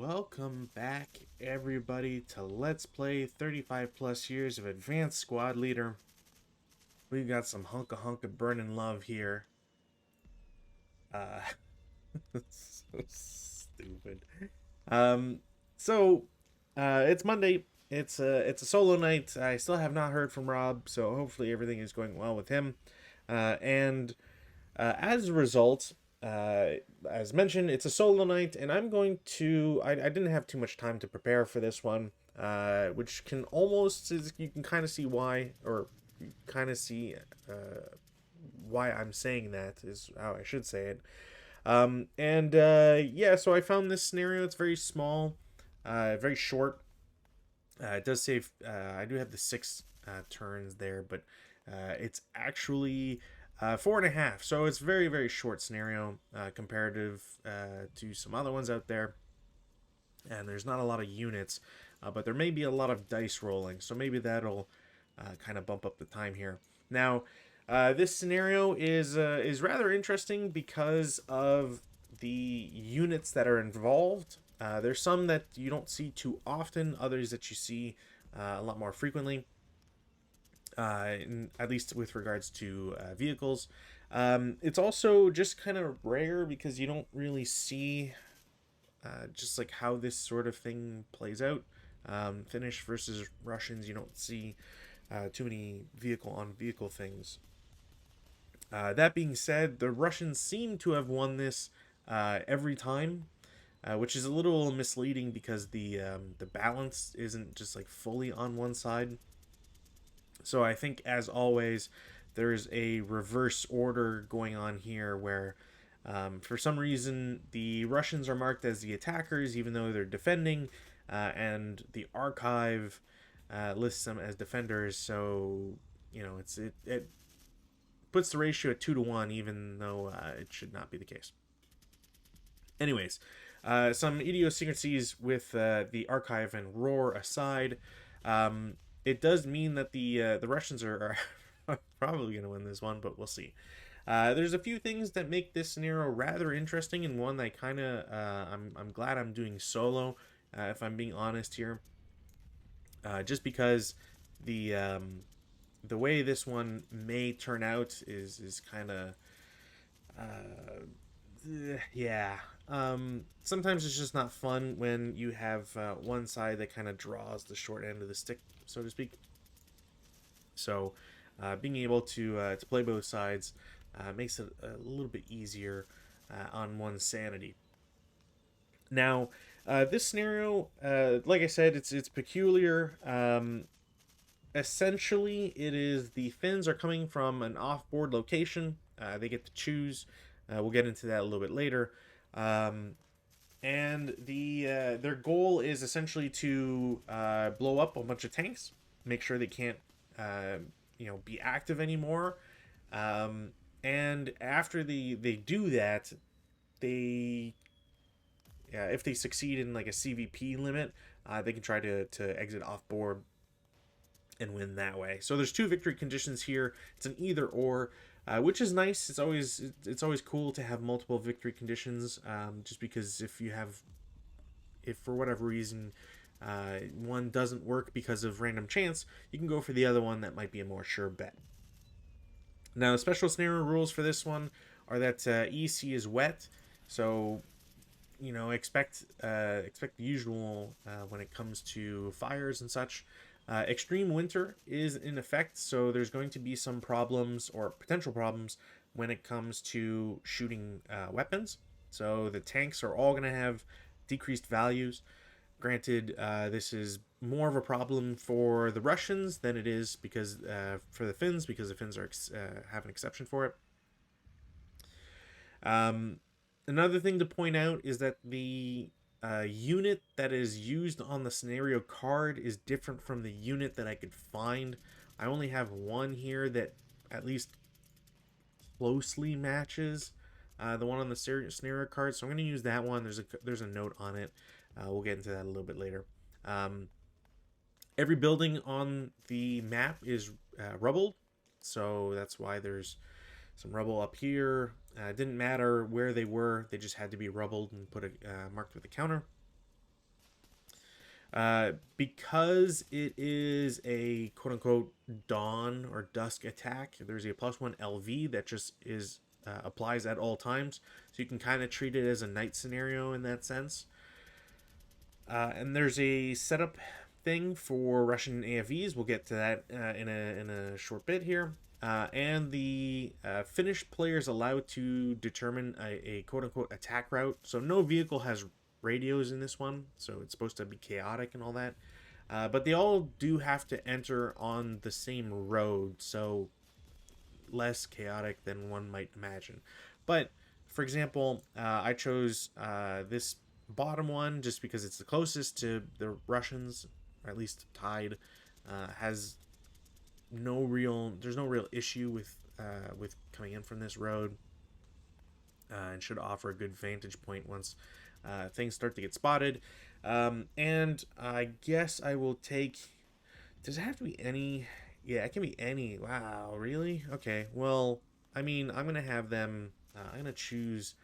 Welcome back, everybody, to Let's Play 35 plus years of Advanced Squad Leader. We've got some hunka burning love here. Uh, it's so stupid. Um, so it's Monday. It's a solo night. I still have not heard from Rob, so hopefully everything is going well with him. And as a result, uh, as mentioned, it's a solo night, and I'm going to. I didn't have too much time to prepare for this one, which can almost you can kind of see why, or kind of see why I'm saying that is how I should say it. Yeah, so I found this scenario. It's very small, very short. It does say I do have the six turns there, but it's actually 4.5. So it's very short scenario comparative to some other ones out there. And there's not a lot of units, but there may be a lot of dice rolling. So maybe that'll kind of bump up the time here. Now, this scenario is rather interesting because of the units that are involved. There's some that you don't see too often, others that you see a lot more frequently, at least with regards to vehicles. It's also just kind of rare because you don't really see just like how this sort of thing plays out. Finnish versus Russians, you don't see too many vehicle on vehicle things. That being said, the Russians seem to have won this every time, which is a little misleading because the balance isn't just like fully on one side. So I think, as always, there's a reverse order going on here where, for some reason, the Russians are marked as the attackers even though they're defending, and the archive lists them as defenders. So it puts the ratio at 2-1, even though it should not be the case. Anyways, some idiosyncrasies with the archive and roar aside, it does mean that the Russians are probably going to win this one, but we'll see. There's a few things that make this scenario rather interesting, and one that kind of I'm glad I'm doing solo, if I'm being honest here, just because the way this one may turn out is kind of yeah. Sometimes it's just not fun when you have one side that kind of draws the short end of the stick, so to speak. So, being able to play both sides makes it a little bit easier on one's sanity. Now, this scenario, like I said, it's peculiar. Essentially, it is the Finns are coming from an off-board location. They get to choose. We'll get into that a little bit later. And their goal is essentially to blow up a bunch of tanks, make sure they can't be active anymore. And after they do that, they if they succeed in like a CVP limit, they can try to exit off board and win that way. So there's two victory conditions here. It's an either or, which is nice. It's always cool to have multiple victory conditions, just because if for whatever reason one doesn't work because of random chance, you can go for the other one that might be a more sure bet. Now, the special scenario rules for this one are that EC is wet, so expect the usual when it comes to fires and such. Extreme winter is in effect, so there's going to be some problems or potential problems when it comes to shooting weapons. So the tanks are all going to have decreased values. Granted, this is more of a problem for the Russians than it is because for the Finns, because the Finns are have an exception for it. Another thing to point out is that the unit that is used on the scenario card is different from the unit that I could find. I only have one here that at least closely matches the one on the scenario card, so I'm going to use that one. There's a note on it. We'll get into that a little bit later. Every building on the map is rubbled, so that's why there's some rubble up here. It didn't matter where they were; they just had to be rubbled and marked with a counter. Because it is a quote unquote dawn or dusk attack, there's a +1 LV that just is applies at all times. So you can kind of treat it as a night scenario in that sense. And there's a setup thing for Russian AFVs. We'll get to that in a short bit here. And the Finnish players allowed to determine a quote unquote attack route. So no vehicle has radios in this one, so it's supposed to be chaotic and all that. But they all do have to enter on the same road, so less chaotic than one might imagine. But for example, I chose this bottom one just because it's the closest to the Russians, or at least tied. Has no real there's no real issue with coming in from this road, and should offer a good vantage point once things start to get spotted. And I guess I will take. Does it have to be any? Yeah, it can be any. Wow, really? Okay. Well, I mean, I'm gonna have them. I'm gonna choose.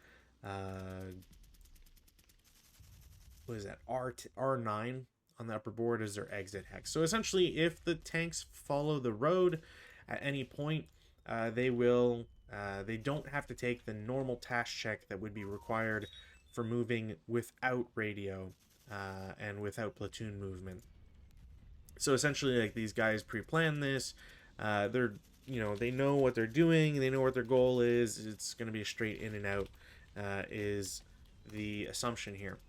What is that? R9 on the upper board as their exit hex. So essentially, if the tanks follow the road at any point, they will. They don't have to take the normal task check that would be required for moving without radio and without platoon movement. So essentially, like, these guys pre-plan this. They're they know what they're doing. They know what their goal is. It's going to be a straight in and out. Is the assumption here.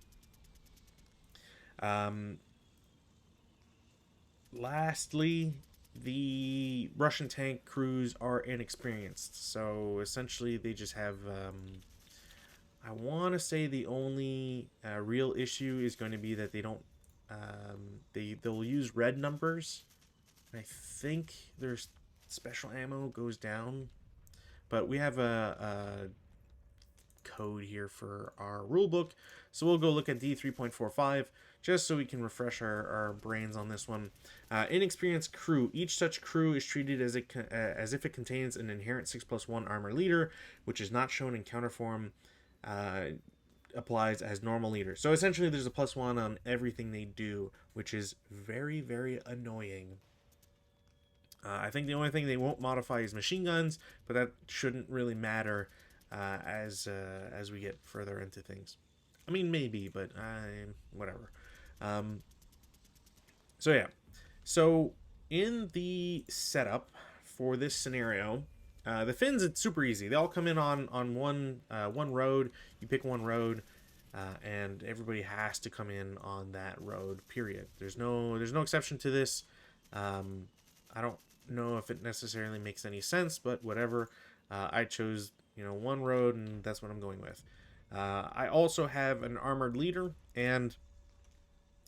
Lastly, the Russian tank crews are inexperienced, so essentially they just have. I want to say the only real issue is going to be that they don't. They'll use red numbers. I think their special ammo goes down, but we have a code here for our rulebook, so we'll go look at D3.45 just so we can refresh our brains on this one. Inexperienced crew. Each such crew is treated as if it contains an inherent 6+1 armor leader, which is not shown in counterform. Applies as normal leader. So essentially there's a +1 on everything they do, which is very, very annoying. I think the only thing they won't modify is machine guns, but that shouldn't really matter as we get further into things. I mean, maybe, but whatever. So yeah. So in the setup for this scenario, the Finns, it's super easy. They all come in on one road. You pick one road, and everybody has to come in on that road. Period. There's no exception to this. I don't know if it necessarily makes any sense, but whatever. I chose one road, and that's what I'm going with. I also have an armored leader, and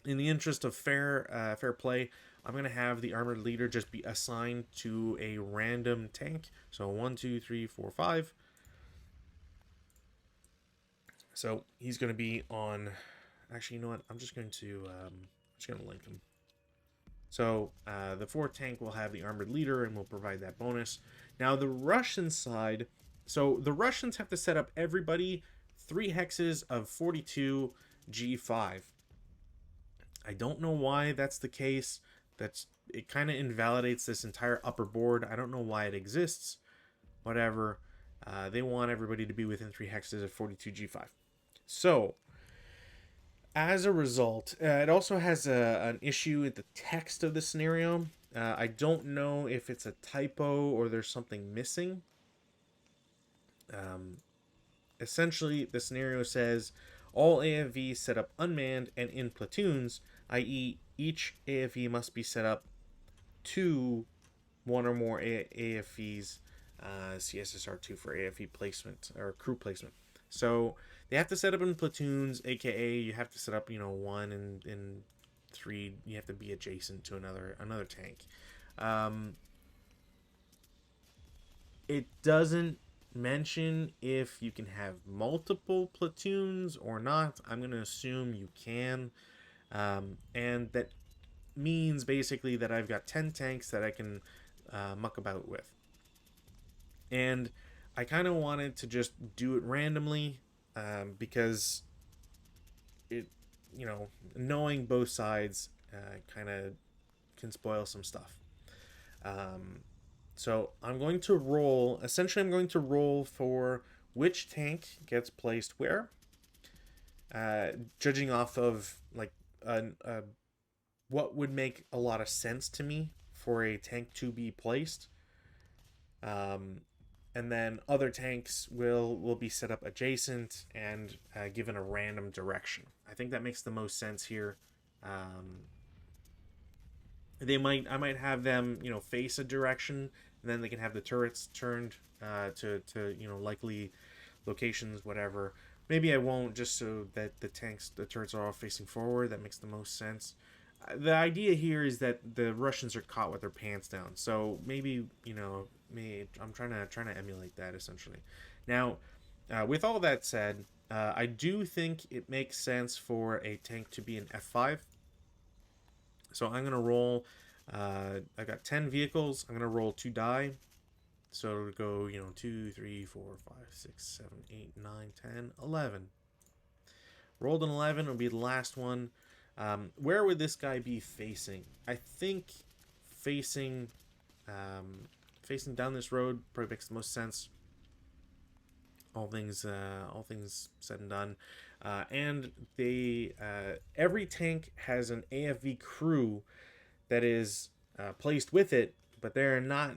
in the interest of fair play, I'm going to have the armored leader just be assigned to a random tank. So 1, 2, 3, 4, 5. So he's going to be on. Actually, you know what? I'm just going to link him. So the 4th tank will have the armored leader and will provide that bonus. Now the Russian side. So the Russians have to set up everybody 3 hexes of 42 G5. I don't know why that's the case. It kind of invalidates this entire upper board. I don't know why it exists. Whatever. They want everybody to be within 3 hexes of 42 G5. So as a result, it also has an issue with the text of the scenario. I don't know if it's a typo or there's something missing. Essentially, the scenario says all AFVs set up unmanned and in platoons, i.e. each AFV must be set up to one or more AFVs, CSSR2 for AFV placement or crew placement. So they have to set up in platoons, aka you have to set up 1 and 3. You have to be adjacent to another tank. It doesn't mention if you can have multiple platoons or not. I'm going to assume you can, and that means basically that I've got 10 tanks that I can muck about with. And I kind of wanted to just do it randomly because knowing both sides kind of can spoil some stuff. Um, so I'm going to roll. Essentially, I'm going to roll for which tank gets placed where, judging off of like what would make a lot of sense to me for a tank to be placed. Um, and then other tanks will be set up adjacent and given a random direction. I think that makes the most sense here. Um, I might have them face a direction, and then they can have the turrets turned to likely locations, whatever. Maybe I won't, just so that the turrets are all facing forward. That makes the most sense. The idea here is that the Russians are caught with their pants down, so maybe me. I'm trying to emulate that essentially. Now, with all that said, I do think it makes sense for a tank to be an F5. So I'm gonna roll. I got 10 vehicles. I'm gonna roll 2 die. So it'll go 2, 3, 4, 5, 6, 7, 8, 9, 10, 11. Rolled an 11. It'll be the last one. Where would this guy be facing? I think facing facing down this road probably makes the most sense. All things said and done, and they every tank has an AFV crew that is placed with it, but they're not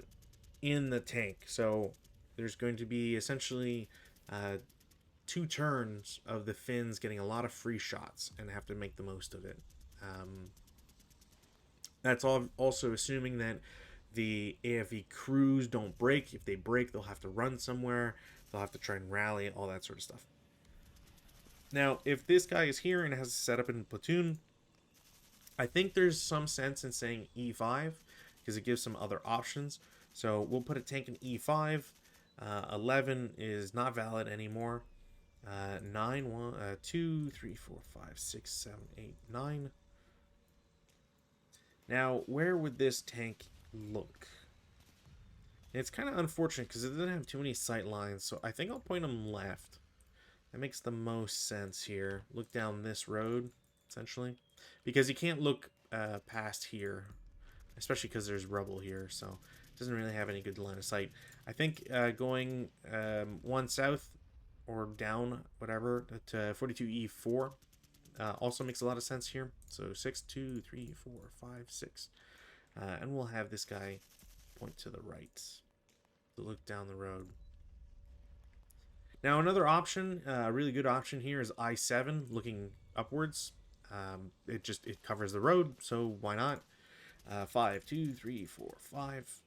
in the tank. So there's going to be essentially 2 turns of the Finns getting a lot of free shots and have to make the most of it. That's all also assuming that the AFV crews don't break. If they break, they'll have to run somewhere. They'll have to try and rally, all that sort of stuff. Now, if this guy is here and has a setup in platoon, I think there's some sense in saying E5 because it gives some other options. So we'll put a tank in E5. 11 is not valid anymore. 9, 1, 2, 3, 4, 5, 6, 7, 8, 9. Now, where would this tank look? It's kind of unfortunate because it doesn't have too many sight lines, so I think I'll point him left. That makes the most sense here. Look down this road, essentially. Because you can't look past here, especially because there's rubble here, so it doesn't really have any good line of sight. I think going 1 south or down, whatever, to 42E4 also makes a lot of sense here. So 6, 2, 3, 4, 5, 6. And we'll have this guy point to the right to look down the road. Now another option, a really good option here, is I7 looking upwards. It covers the road, so why not? 5, 2, 3, 4, 5.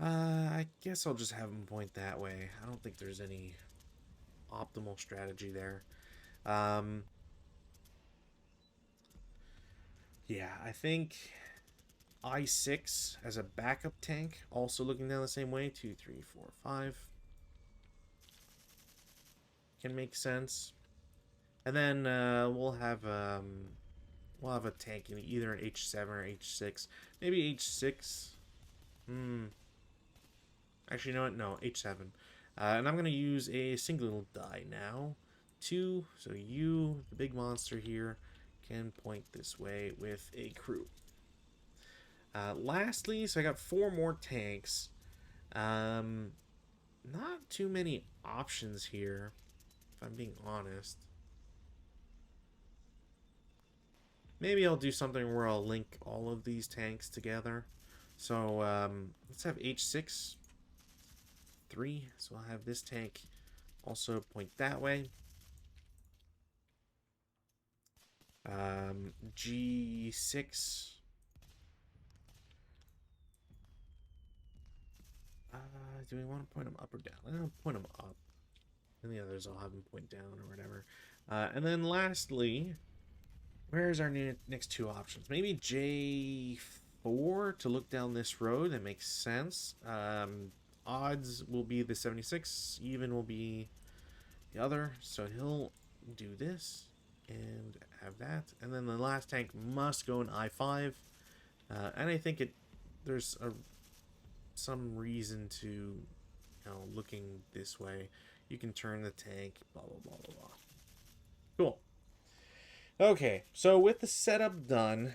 I guess I'll just have him point that way. I don't think there's any optimal strategy there. Yeah, I think I6 as a backup tank, also looking down the same way. 2, 3, 4, 5. Can make sense. And then we'll have a tank in either an H7 or H6. Maybe H6. Actually, you know what? No, H7. And I'm going to use a single die now. 2. So you, the big monster here, can point this way with a crew. Lastly, so I got 4 more tanks. Not too many options here, if I'm being honest. Maybe I'll do something where I'll link all of these tanks together. So let's have H6 3. So I'll have this tank also point that way. G6. Do we want to point them up or down? I'm going to point them up. And the others I'll have them point down or whatever. And then lastly, where's our next 2 options? Maybe J4 to look down this road. That makes sense. Odds will be the 76. Even will be the other. So he'll do this and have that. And then the last tank must go in I5. And I think there's some reason to looking this way. You can turn the tank, blah, blah, blah, blah, blah. Cool. Okay, so with the setup done,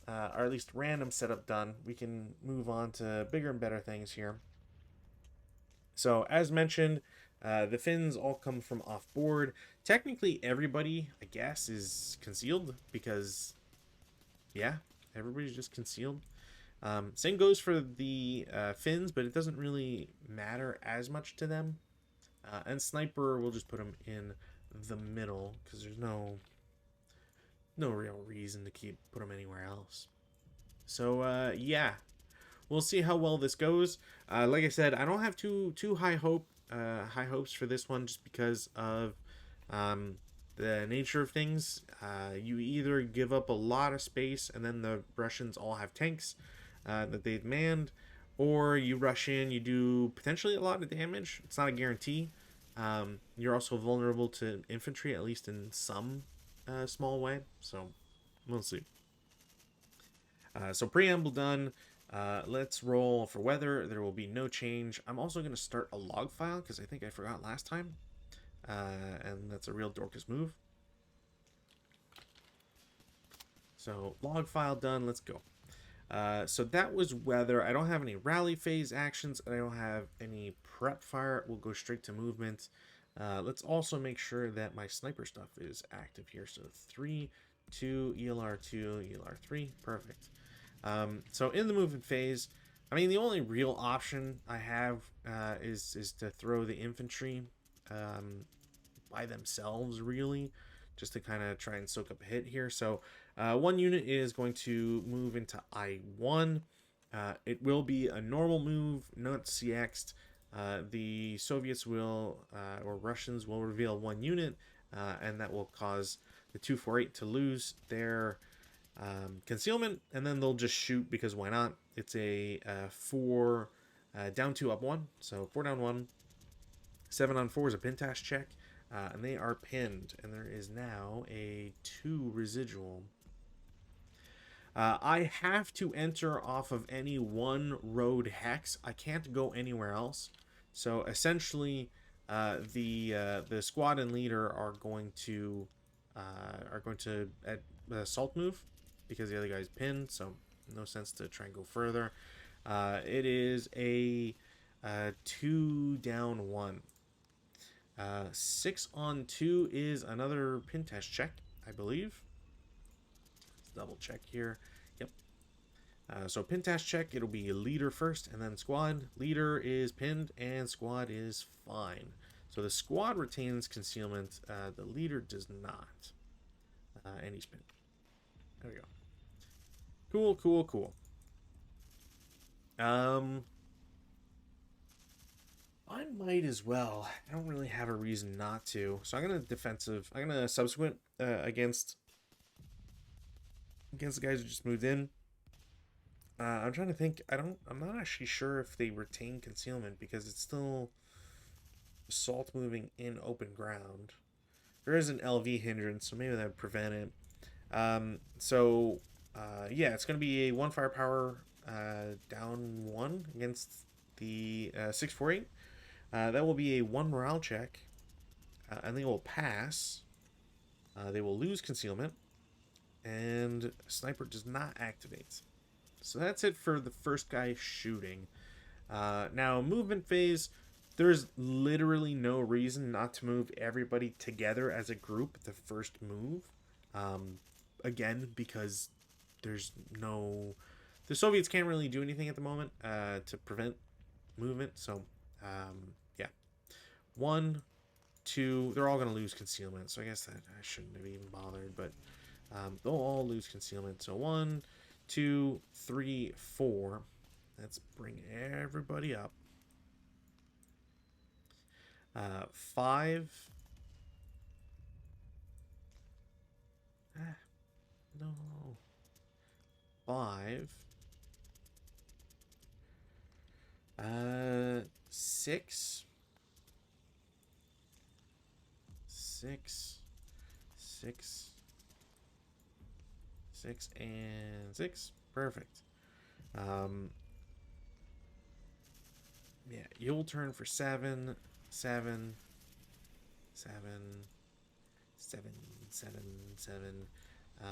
or at least random setup done, we can move on to bigger and better things here. So as mentioned, the fins all come from off board. Technically, everybody, I guess, is concealed because, yeah, everybody's just concealed. Same goes for the fins, but it doesn't really matter as much to them. And sniper, we'll just put them in the middle because there's no real reason to put them anywhere else. So yeah, we'll see how well this goes. Like I said, I don't have too high hopes for this one, just because of the nature of things. You either give up a lot of space, and then the Russians all have tanks that they've manned, or you rush in, you do potentially a lot of damage. It's not a guarantee. You're also vulnerable to infantry, at least in some small way. So we'll see. So preamble done. Let's roll for weather. There will be no change. I'm also going to start a log file because I think I forgot last time. And that's a real Dorcas move. So log file done. Let's go. So that was weather. I don't have any rally phase actions. I don't have any prep fire. We'll go straight to movement. Let's also make sure that my sniper stuff is active here. So 3, 2, ELR 2, ELR 3. Perfect. So in the movement phase, I mean, the only real option I have is to throw the infantry by themselves, really, just to kind of try and soak up a hit here. So one unit is going to move into I1. It will be a normal move, not CX'd. The Soviets will, or Russians will reveal one unit, and that will cause the 248 to lose their concealment, and then they'll just shoot because why not? It's a 4 down 2 up 1, so 4 down 1. 7 on 4 is a pintash check, and they are pinned, and there is now a 2 residual. I have to enter off of any one road hex. I can't go anywhere else. So essentially, the squad and leader are going to assault move because the other guy's pinned. So no sense to try and go further. It is a 2 down 1. 6 on 2 is another pin test check, I believe. Let's double check here. Yep. So pin test check, it'll be leader first and then squad. Leader is pinned and squad is fine. So the squad retains concealment. The leader does not. And he's pinned. There we go. Cool, cool, cool. I might as well. I don't really have a reason not to. So I'm gonna defensive. I'm gonna subsequent against the guys who just moved in. I'm trying to think. I'm not actually sure if they retain concealment because it's still assault moving in open ground. There is an LV hindrance, so maybe that would prevent it. Yeah, it's gonna be a 1 firepower down 1 against the 648. That will be a 1 morale check, and they will pass. They will lose concealment, and sniper does not activate. So that's it for the first guy shooting. Now, movement phase, there's literally no reason not to move everybody together as a group the first move. Again, because there's no... The Soviets can't really do anything at the moment to prevent movement, so... yeah. 1, 2, they're all going to lose concealment, so I guess that I shouldn't have even bothered, but they'll all lose concealment. So 1, 2, 3, 4. Let's bring everybody up. 5. No. 5. 6. 6. 6. 6 and 6. Perfect. Yeah, you'll turn for 7, 7, 7, 7, 7, 7. Uh,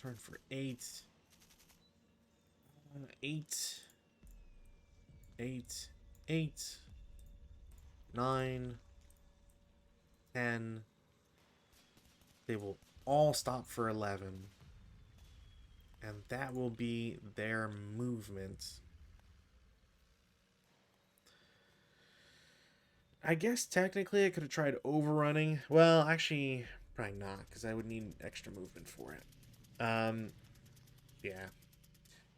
turn for 8. 8, 8, 8, 9, 10. They will all stop for 11. And that will be their movement. I guess technically I could have tried overrunning. Well, actually, probably not, because I would need extra movement for it. Yeah.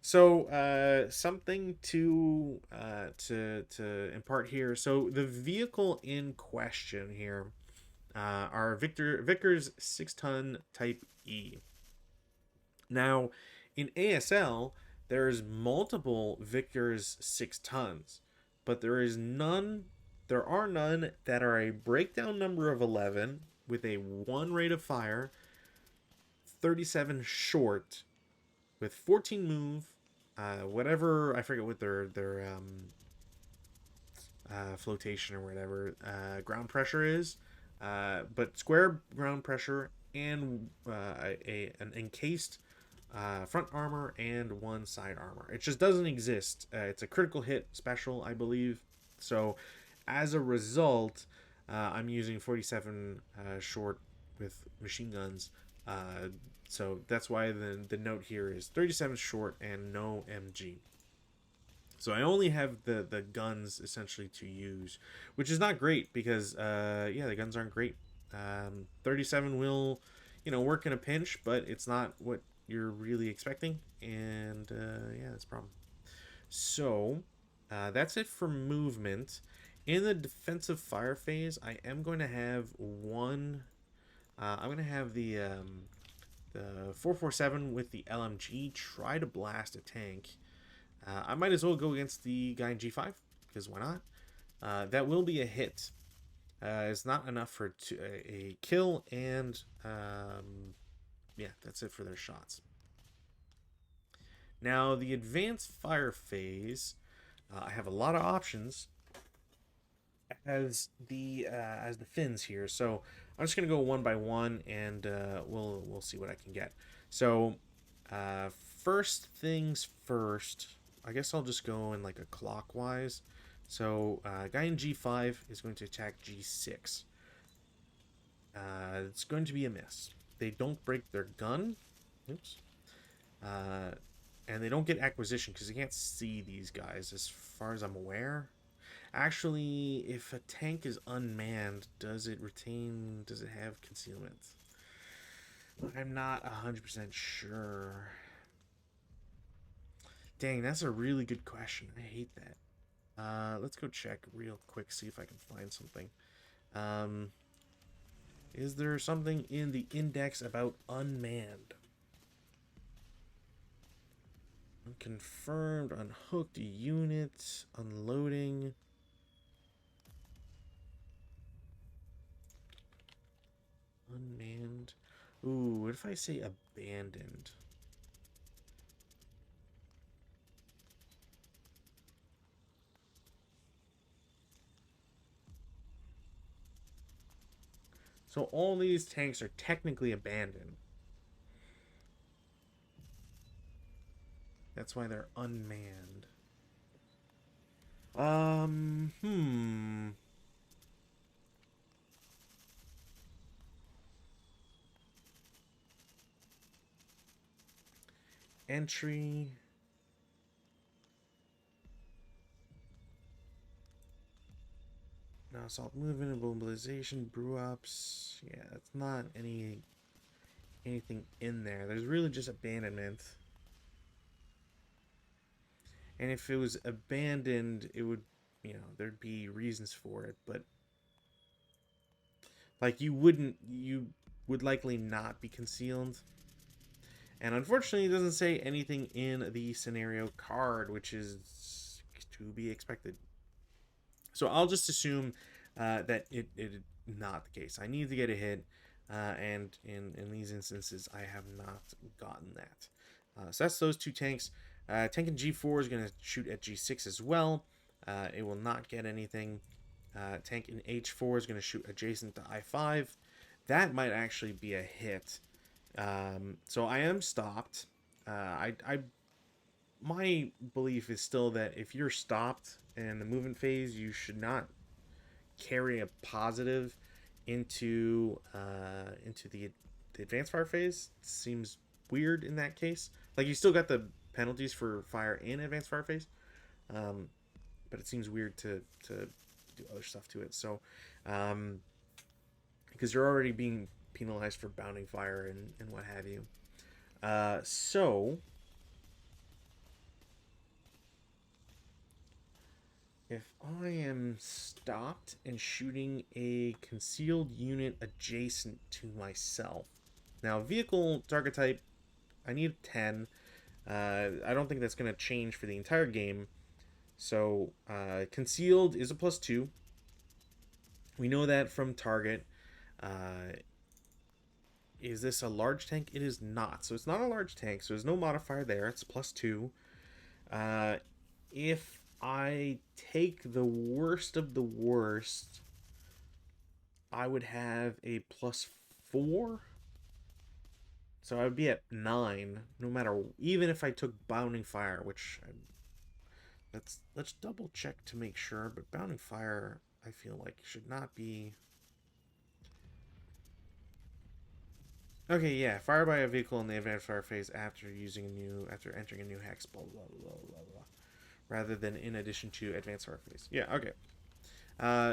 So, something to impart here. So the vehicle in question here are Vickers 6-ton Type E. Now, in ASL, there's multiple Vickers 6 tons, but there are none that are a breakdown number of 11 with a 1 rate of fire, 37 short, with 14 move, whatever, I forget what their flotation or whatever ground pressure is, but square ground pressure and an encased front armor and 1 side armor. It just doesn't exist. It's a critical hit special, I believe. So as a result, I'm using 47 short with machine guns. So that's why the note here is 37 short and no MG. So I only have the guns essentially to use, which is not great because yeah, the guns aren't great. 37 will, work in a pinch, but it's not what you're really expecting, and yeah, that's a problem. So that's it for movement. In the defensive fire phase, I am going to have one. I'm going to have the 447 with the LMG try to blast a tank. I might as well go against the guy in G5 because why not? That will be a hit. It's not enough for a kill, and yeah, that's it for their shots. Now the advanced fire phase, I have a lot of options as the fins here. So I'm just gonna go one by one, and we'll see what I can get. So first things first, I guess I'll just go in like a clockwise. So guy in G5 is going to attack G6. It's going to be a miss. They don't break their gun. Oops. And they don't get acquisition because you can't see these guys as far as I'm aware. Actually, if a tank is unmanned, does it have concealment? I'm not 100% sure. Dang, that's a really good question. I hate that. Let's go check real quick, see if I can find something. Is there something in the index about unmanned? Unconfirmed, unhooked units, unloading. Unmanned. Ooh, what if I say abandoned? So all these tanks are technically abandoned. That's why they're unmanned. Entry. Now assault movement, mobilization, brew ups. Yeah, it's not anything in there. There's really just abandonment. And if it was abandoned, it would, there'd be reasons for it, but like you would likely not be concealed. And unfortunately, it doesn't say anything in the scenario card, which is to be expected. So I'll just assume that it not the case. I need to get a hit, and in these instances, I have not gotten that. So that's those two tanks. Tank in G4 is going to shoot at G6 as well. It will not get anything. Tank in H4 is going to shoot adjacent to I5. That might actually be a hit. So I am stopped. My belief is still that if you're stopped in the movement phase, you should not carry a positive into the advanced fire phase. It seems weird in that case. Like, you still got the penalties for fire in advanced fire phase, um, but it seems weird to do other stuff to it. So, because you're already being penalized for bounding fire and what have you. So if I am stopped and shooting a concealed unit adjacent to myself, now vehicle target type, I need 10. I don't think that's going to change for the entire game. So concealed is a +2. We know that from target. Is this a large tank? It is not. So it's not a large tank. So there's no modifier there. It's +2. If I take the worst of the worst, I would have a +4. So I would be at 9, no matter, even if I took bounding fire, which let's double check to make sure. But bounding fire, I feel like should not be. Okay, yeah, fire by a vehicle in the advanced fire phase after entering a new hex, blah blah blah blah blah, rather than in addition to advanced fire phase. Yeah, okay.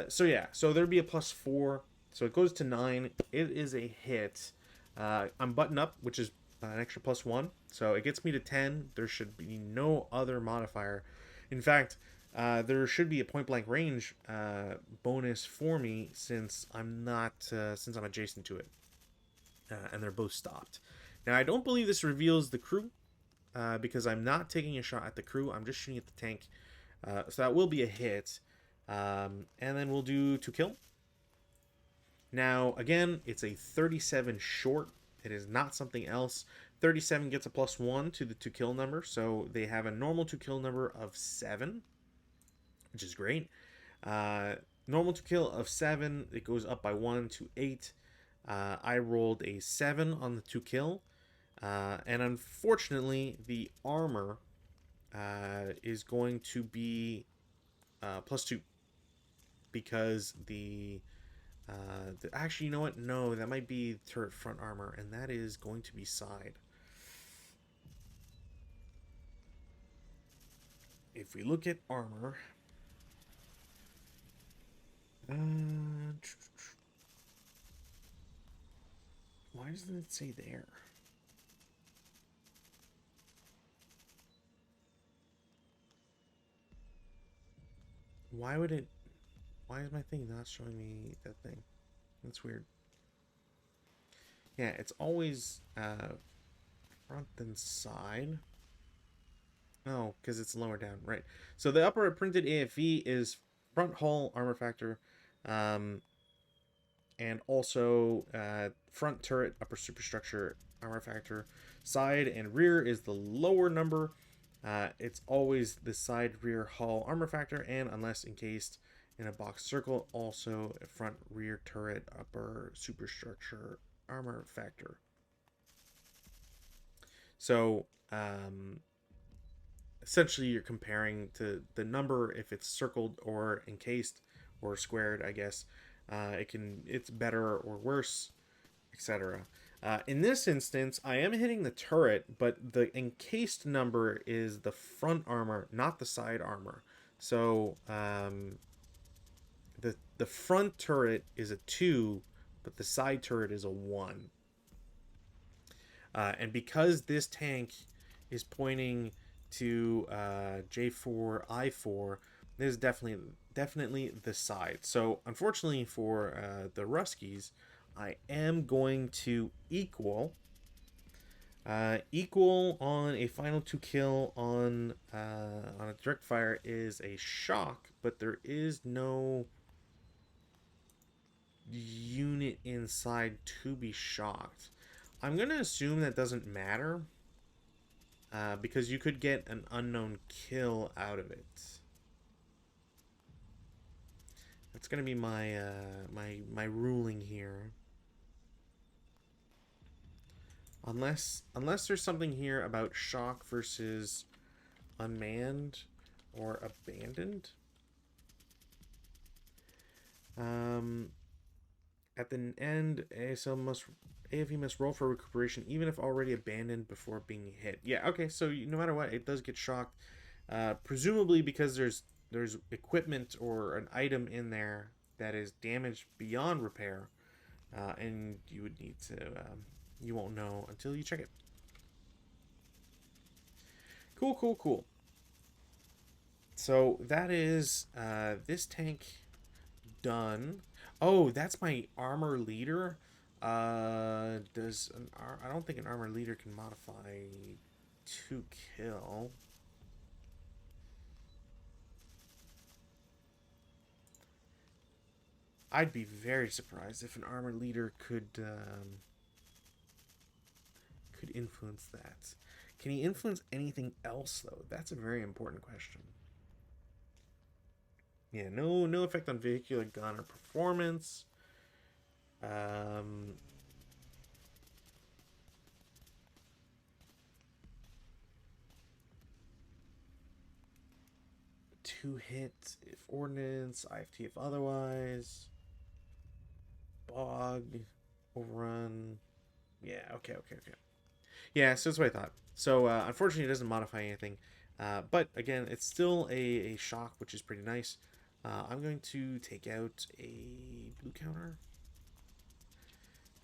So there'd be a +4, so it goes to 9. It is a hit. I'm button up, which is an extra +1, so it gets me to 10. There should be no other modifier. In fact, there should be a point blank range bonus for me since I'm adjacent to it, and they're both stopped. Now I don't believe this reveals the crew, because I'm not taking a shot at the crew. I'm just shooting at the tank, so that will be a hit. And then we'll do to kill. Now, again, it's a 37 short. It is not something else. 37 gets a +1 to the to kill number, so they have a normal to kill number of 7, which is great. Normal to kill of 7, it goes up by 1 to 8. I rolled a 7 on the to kill, and unfortunately, the armor is going to be +2. Because actually, you know what? No, that might be turret front armor, and that is going to be side. If we look at armor, why doesn't it say there? Why would it? Why is my thing not showing me that thing? That's weird. Yeah, it's always front than side. Oh, because it's lower down, right? So the upper printed AFV is front hull armor factor, and also front turret upper superstructure armor factor. Side and rear is the lower number. It's always the side rear hull armor factor, and unless encased in a box circle, also a front rear turret upper superstructure armor factor. So essentially you're comparing to the number if it's circled or encased or squared, I guess. It's better or worse, etc. In this instance, I am hitting the turret, but the encased number is the front armor, not the side armor. So the front turret is a 2, but the side turret is a 1. And because this tank is pointing to J4, I4, this is definitely the side. So unfortunately for the Ruskies, I am going to equal on a final to kill on a direct fire is a shock, but there is no unit inside to be shocked. I'm going to assume that doesn't matter, because you could get an unknown kill out of it. That's gonna be my my ruling here. Unless there's something here about shock versus unmanned or abandoned. At the end, AFE must roll for recuperation even if already abandoned before being hit. Yeah, okay, so no matter what, it does get shocked. Presumably because there's equipment or an item in there that is damaged beyond repair, and you would need to. You won't know until you check it. Cool, cool, cool. So that is this tank done. Oh, that's my armor leader. Does an I don't think an armor leader can modify to kill. I'd be very surprised if an armor leader could influence that. Can he influence anything else though? That's a very important question. Yeah, no effect on vehicular gun or performance. Um, two hits if ordnance, IFT if otherwise. Bog, overrun. Yeah, okay. Yeah, so that's what I thought. So unfortunately, it doesn't modify anything. But again, it's still a shock, which is pretty nice. I'm going to take out a blue counter.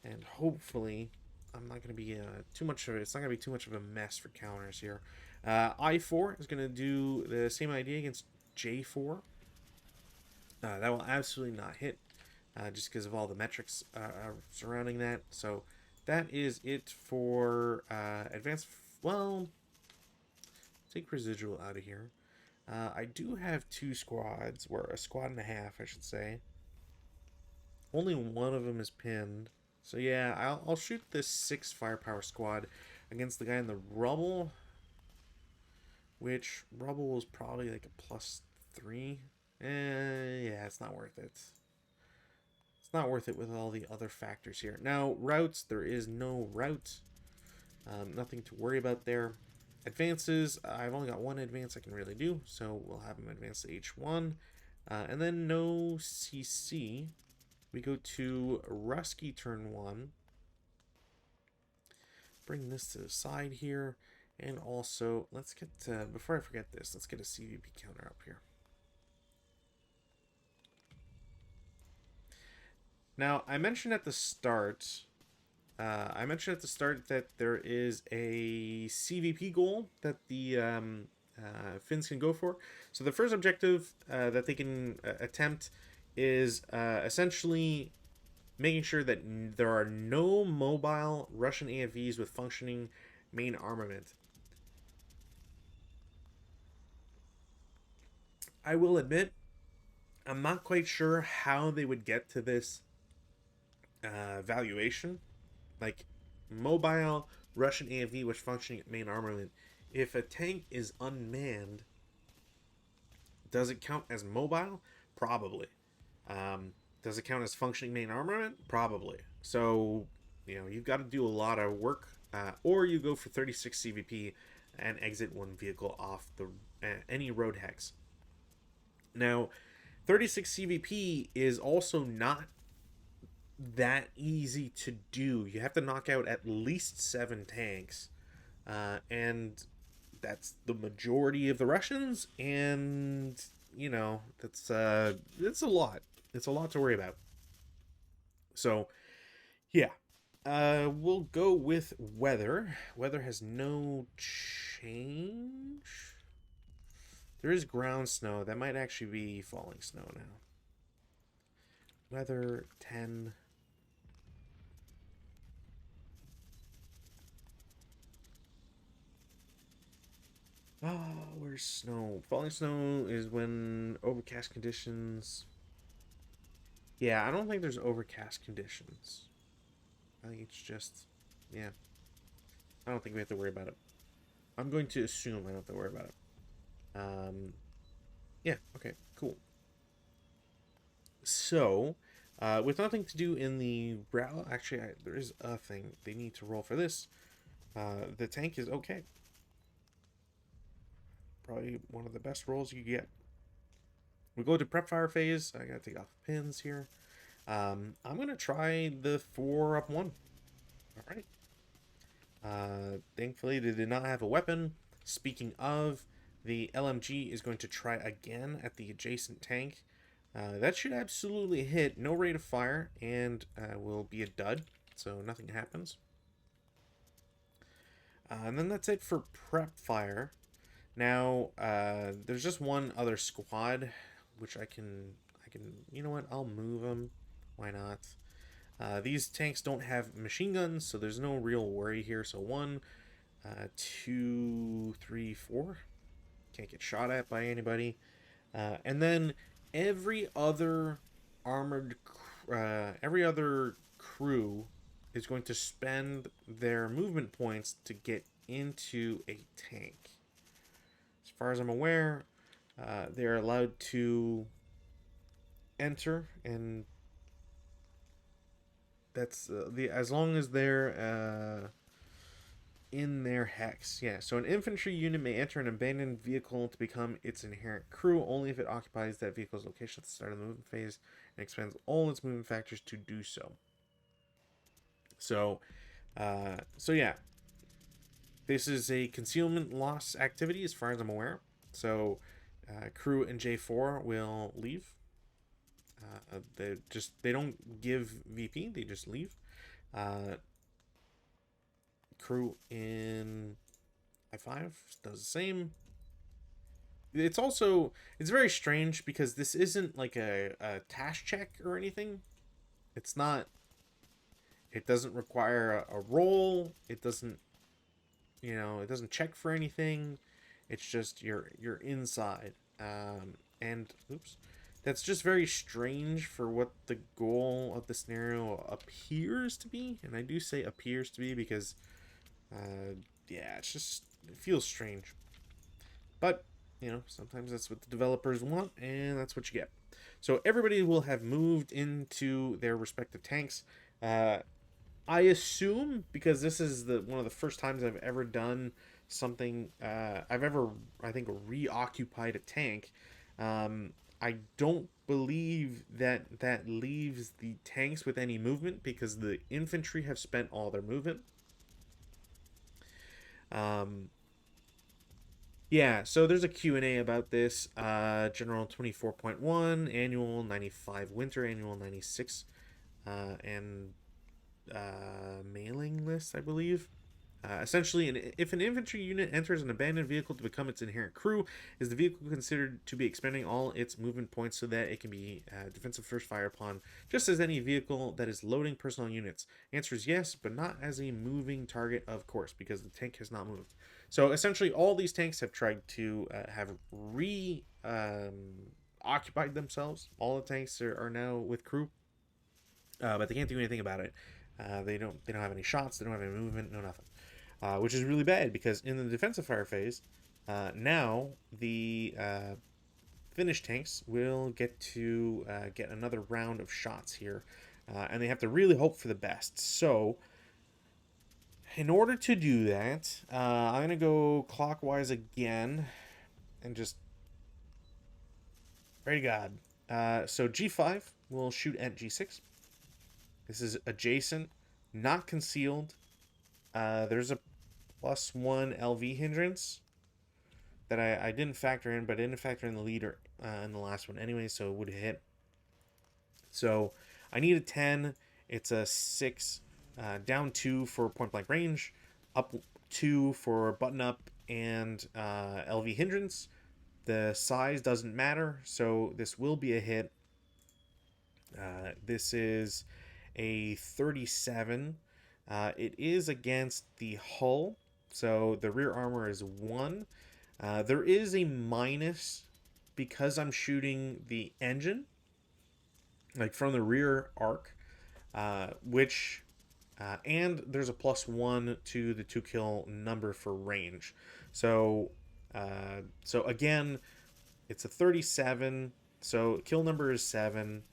And hopefully, I'm not going to be too much of it's not going to be too much of a mess for counters here. I4 is going to do the same idea against J4. That will absolutely not hit, just because of all the metrics surrounding that. So that is it for advanced. Well, take residual out of here. I do have two squads, or a squad and a half, I should say. Only one of them is pinned. So yeah, I'll shoot this 6 firepower squad against the guy in the rubble, which rubble is probably like a +3. Yeah, it's not worth it. It's not worth it with all the other factors here. Now, routes, there is no route. Nothing to worry about there. Advances, I've only got one advance I can really do, so we'll have him advance to H1. And then no CC. We go to Rusky turn 1. Bring this to the side here. And also, let's get, before I forget this, let's get a CVP counter up here. Now, I mentioned at the start that there is a CVP goal that the Finns can go for. So the first objective that they can attempt is essentially making sure that there are no mobile Russian AFVs with functioning main armament. I will admit, I'm not quite sure how they would get to this valuation. Like, mobile Russian AFV with functioning main armament. If a tank is unmanned, does it count as mobile? Probably. Does it count as functioning main armament? Probably. So, you've got to do a lot of work, or you go for 36 CVP and exit one vehicle off the any road hex. Now, 36 CVP is also not that easy to do. You have to knock out at least 7 tanks, and that's the majority of the Russians, and that's it's a lot. It's a lot to worry about. So, yeah. We'll go with weather. Weather has no change. There is ground snow. That might actually be falling snow now. Weather 10. Oh, where's snow? Falling snow is when overcast conditions. Yeah, I don't think there's overcast conditions. I think it's just, yeah. I don't think we have to worry about it. I'm going to assume I don't have to worry about it. Yeah, okay, cool. So, with nothing to do in the route, actually, there is a thing they need to roll for this. The tank is okay. Probably one of the best rolls you get. We go to prep fire phase. I gotta take off pins here. I'm gonna try the 4-up-1. All right. Thankfully, they did not have a weapon. Speaking of, the LMG is going to try again at the adjacent tank. That should absolutely hit. No rate of fire, and will be a dud, so nothing happens. And then that's it for prep fire. Now, there's just one other squad, which I can, you know what? I'll move them. Why not? These tanks don't have machine guns, so there's no real worry here. So 1, 2, 3, 4. Can't get shot at by anybody. And then every other every other crew is going to spend their movement points to get into a tank. As far as I'm aware, they're allowed to enter, and that's as long as they're in their hex. Yeah, so an infantry unit may enter an abandoned vehicle to become its inherent crew only if it occupies that vehicle's location at the start of the movement phase and expends all its movement factors to do so. So, yeah, this is a concealment loss activity as far as I'm aware. So, crew and J4 will leave. They don't give VP, they just leave. Crew in I5 does the same. It's very strange because this isn't like a task check or anything. It's not. It doesn't require a roll. It doesn't, it doesn't check for anything. It's just you're inside. And oops, that's just very strange for what the goal of the scenario appears to be. And I do say appears to be because, yeah, it feels strange. But, sometimes that's what the developers want, and that's what you get. So everybody will have moved into their respective tanks. I assume, because this is one of the first times I've ever done something, I've ever, I think, reoccupied a tank. I don't believe that leaves the tanks with any movement because the infantry have spent all their movement. Yeah, so there's a Q&A about this. General 24.1, annual 95, winter annual 96, and mailing list, I believe. Essentially, if an infantry unit enters an abandoned vehicle to become its inherent crew, is the vehicle considered to be expending all its movement points so that it can be defensive first fire upon, just as any vehicle that is loading personal units? Answer is yes, but not as a moving target, of course, because the tank has not moved. So essentially, all these tanks have tried to have occupied themselves. All the tanks are now with crew, but they can't do anything about it. They don't have any shots. They don't have any movement. No nothing. Which is really bad because in the defensive fire phase, now the Finnish tanks will get to get another round of shots here, and they have to really hope for the best. So, in order to do that, I'm going to go clockwise again and just pray to God. So G5 will shoot at G6. This is adjacent, not concealed. There's a +1 LV hindrance that I didn't factor in, but I didn't factor in the leader in the last one anyway, so it would hit. So I need a 10. It's a 6. Down 2 for point blank range. Up 2 for button up and LV hindrance. The size doesn't matter, so this will be a hit. This is a 37. It is against the hull, so the rear armor is 1. There is a minus because I'm shooting the engine, like from the rear arc, which, and there's a +1 to the 2 kill number for range. So again, it's a 37. So kill number is 7.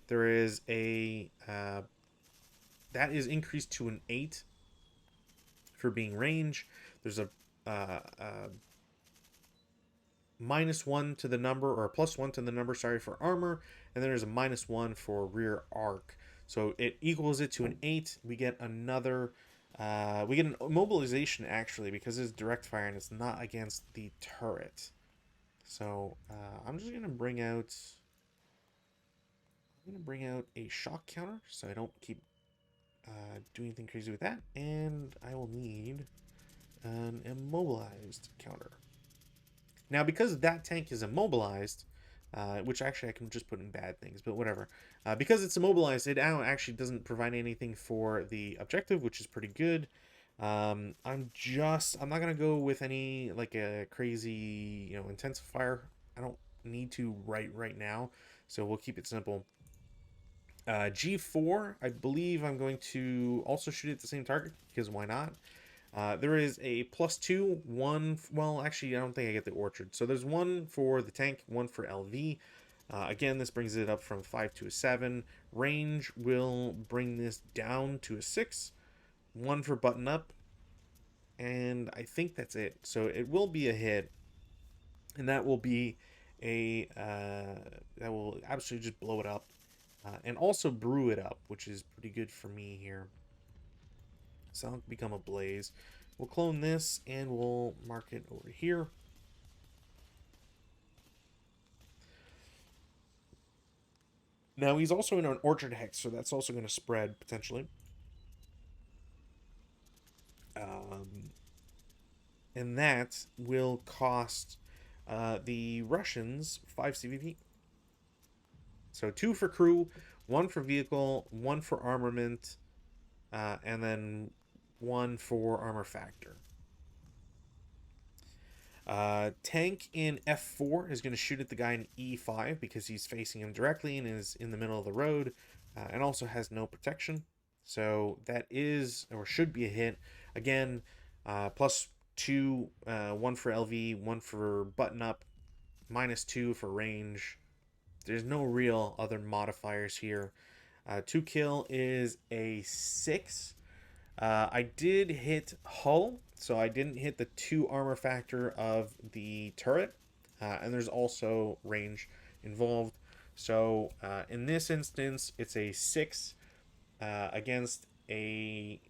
There is a that is increased to an 8 for being range. There's a -1 to the number, or a +1 to the number, sorry, for armor, and then there's a -1 for rear arc. So it equals it to an 8. We get another, we get an immobilization actually because it's direct fire and it's not against the turret. So I'm just gonna bring out, a shock counter so I don't keep doing anything crazy with that, and I will need an immobilized counter. Now, because that tank is immobilized, which actually I can just put in bad things, but whatever. Because it's immobilized, it now actually doesn't provide anything for the objective, which is pretty good. I'm not gonna go with any like a crazy, intensifier. I don't need to right now, so we'll keep it simple. G4, I believe I'm going to also shoot at the same target because why not? There is a +2, one. Well, actually, I don't think I get the orchard. So there's one for the tank, one for LV. Again, this brings it up from 5 to a 7. Range will bring this down to a 6. One for button up. And I think that's it. So it will be a hit. And that will be that will absolutely just blow it up. And also brew it up, which is pretty good for me here. So I'll become a blaze. We'll clone this and we'll mark it over here. Now he's also in an orchard hex, so that's also going to spread potentially. And that will cost the Russians 5 CVP. So 2 for crew, 1 for vehicle, 1 for armament, and then 1 for armor factor. Tank in F4 is going to shoot at the guy in E5 because he's facing him directly and is in the middle of the road, and also has no protection. So that is, or should be, a hit. Again, +2, 1 for LV, 1 for button up, -2 for range. There's no real other modifiers here. 2 kill is a 6. I did hit hull, so I didn't hit the 2 armor factor of the turret, and there's also range involved. So in this instance, it's a 6 against an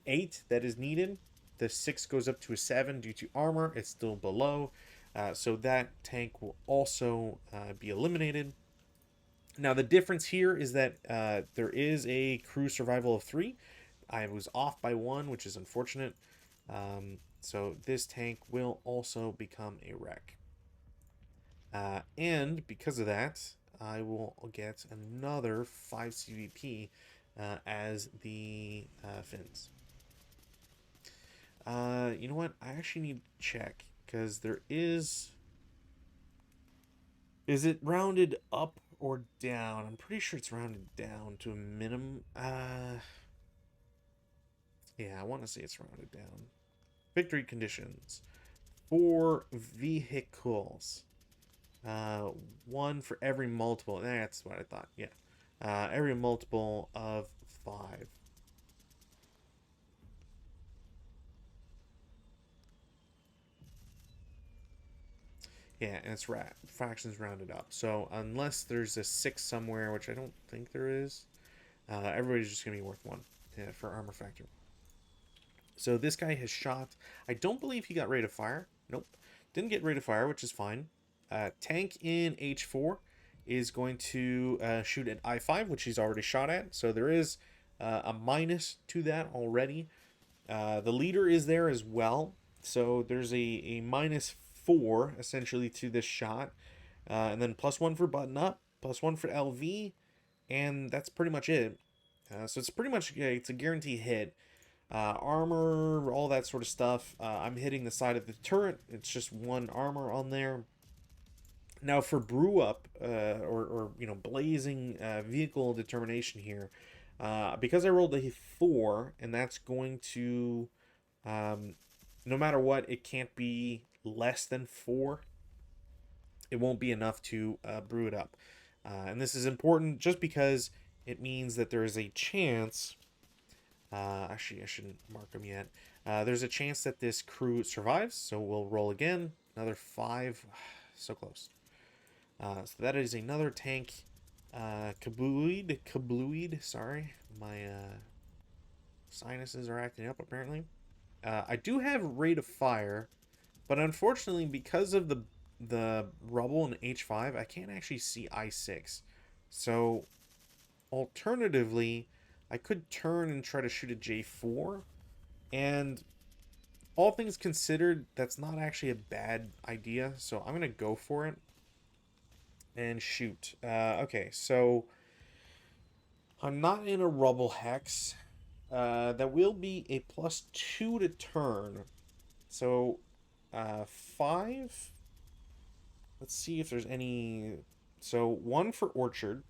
8 that is needed. The 6 goes up to a 7 due to armor. It's still below, so that tank will also be eliminated. Now the difference here is that there is a crew survival of 3. I was off by 1, which is unfortunate. So this tank will also become a wreck. And because of that, I will get another 5 CVP as the Finns. You know what? I actually need to check because there is. Is it rounded up or down? I'm pretty sure it's rounded down to a minimum. Yeah, I want to say it's rounded down. Victory conditions. 4 vehicles. 1 for every multiple. That's what I thought. Yeah. Every multiple of 5. Yeah, and it's fractions rounded up. So unless there's a 6 somewhere, which I don't think there is, everybody's just going to be worth 1 for armor factor. So this guy has shot. I don't believe he got rate of fire. Nope. Didn't get rate of fire, which is fine. Tank in H4 is going to shoot at I5, which he's already shot at. So there is a minus to that already. The leader is there as well. So there's a -4 essentially to this shot. And then +1 for button up, +1 for LV. And that's pretty much it. So it's pretty much, it's a guarantee hit. Armor, all that sort of stuff. I'm hitting the side of the turret. It's just 1 armor on there. Now for brew up, or blazing vehicle determination here, because I rolled a 4, and that's going to, no matter what, it can't be less than 4. It won't be enough to brew it up. And this is important just because it means that there is a chance. Actually, I shouldn't mark them yet. There's a chance that this crew survives, so we'll roll again. Another 5. So close. So that is another tank. Kablooid. Sorry, my sinuses are acting up apparently. I do have rate of fire, but unfortunately, because of the rubble in H5, I can't actually see I6. So alternatively, I could turn and try to shoot a J4, and all things considered, that's not actually a bad idea. So I'm gonna go for it and shoot. Okay, so I'm not in a rubble hex. That will be a +2 to turn. So 5. Let's see if there's any. So 1 for orchard.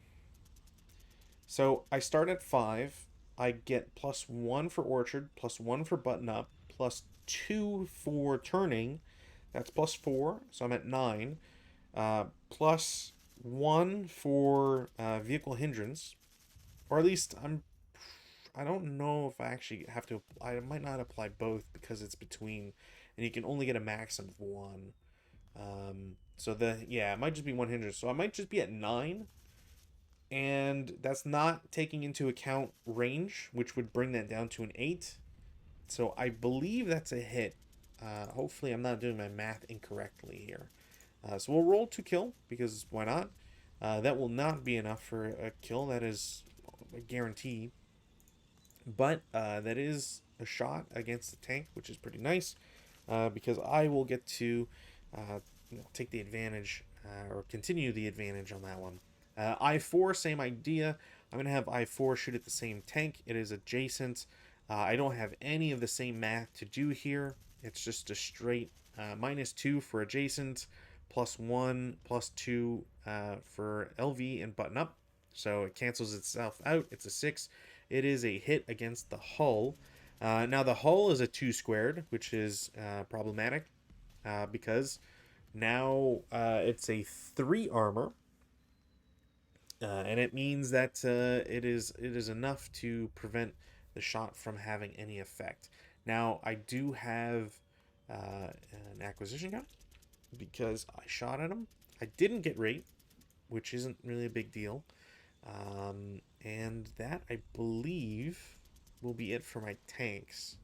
So I start at 5. I get +1 for orchard, +1 for button up, +2 for turning. That's +4. So I'm at 9. +1 for vehicle hindrance, or at least I don't know if I actually have to. I might not apply both because it's between, and you can only get a max of 1. So it might just be 1 hindrance. So I might just be at 9, and that's not taking into account range, which would bring that down to an 8. So I believe that's a hit. Hopefully, I'm not doing my math incorrectly here. So we'll roll to kill because why not? That will not be enough for a kill. That is a guarantee. But that is a shot against the tank, which is pretty nice because I will get to take the advantage or continue the advantage on that one. I4, same idea. I'm going to have I4 shoot at the same tank. It is adjacent. I don't have any of the same math to do here. It's just a straight -2 for adjacent, +1, +2 for LV and button up. So it cancels itself out. It's a 6. It is a hit against the hull. Now the hull is a 2 squared, which is problematic because now it's a 3 armor. And it means that it is enough to prevent the shot from having any effect. Now I do have an acquisition gun because I shot at him. I didn't get rate, which isn't really a big deal. And that, I believe, will be it for my tanks.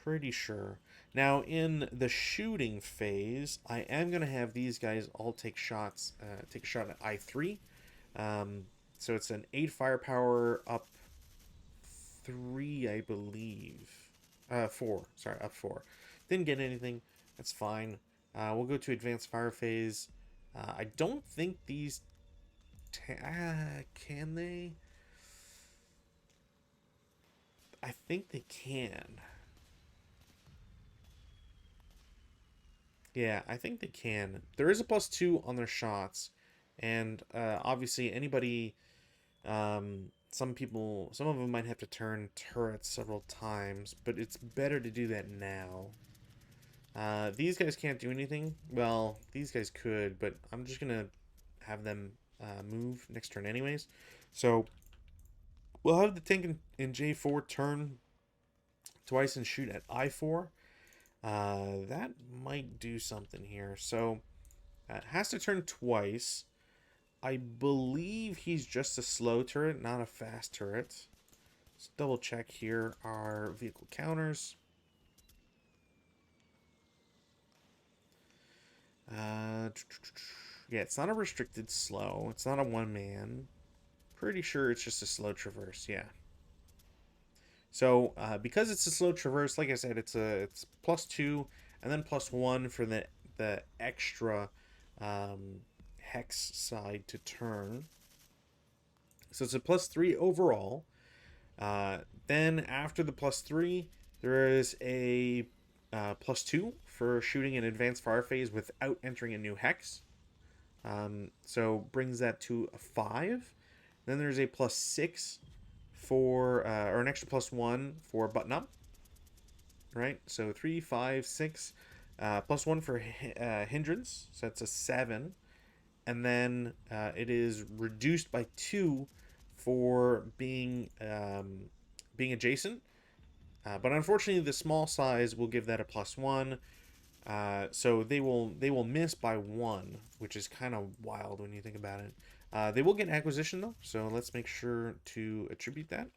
Pretty sure. Now, in the shooting phase, I am going to have these guys all take shots. Take a shot at I3. So it's an 8 firepower up 3, I believe. 4. Sorry, up 4. Didn't get anything. That's fine. We'll go to advanced fire phase. I don't think these... can they? I think they can. Yeah, I think they can. There is a +2 on their shots, and obviously anybody, some of them might have to turn turrets several times, but it's better to do that now. These guys can't do anything. Well, these guys could, but I'm just gonna have them move next turn anyways. So we'll have the tank in J4 turn twice and shoot at I4. That might do something here. So it has to turn twice. I believe he's just a slow turret, not a fast turret. Let's double check here our vehicle counters. Yeah, it's not a restricted slow. It's not a one-man. Pretty sure it's just a slow traverse. Yeah. So because it's a slow traverse, like I said, it's +2 and then +1 for the extra hex side to turn. So it's a +3 overall. Then after the +3, there is a +2 for shooting an advanced fire phase without entering a new hex. So brings that to a 5. Then there's a +6 for or an extra +1 for button up. Right, so 3, 5, 6, +1 for hindrance, so that's a 7. and then it is reduced by 2 for being adjacent. But unfortunately, the small size will give that a +1. So they will miss by 1, which is kind of wild when you think about it. They will get acquisition though, so let's make sure to attribute that.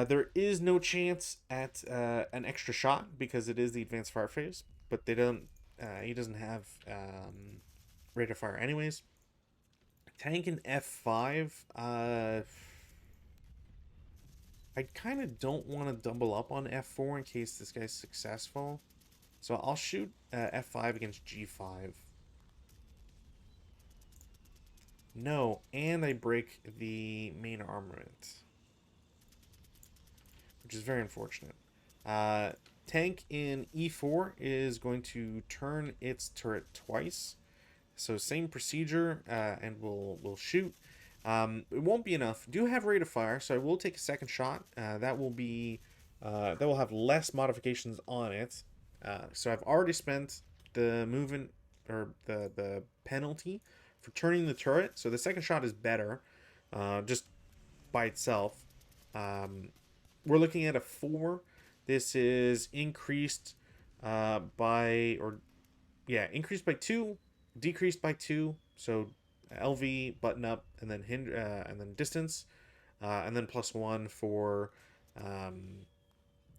There is no chance at an extra shot because it is the advanced fire phase, but they don't. He doesn't have rate of fire anyways. Tank in F5. I kind of don't want to double up on F4 in case this guy's successful. So I'll shoot F5 against G5. No, and I break the main armament, which is very unfortunate. Uh, Tank in E4 is going to turn its turret twice. So same procedure, and we'll shoot. It won't be enough. Do have rate of fire, so I will take a second shot. That will have less modifications on it. So I've already spent the movement or the penalty for turning the turret. So the second shot is better, just by itself. We're looking at a 4. This is increased increased by 2, decreased by 2. So LV, button up, and then and then distance, and then +1 for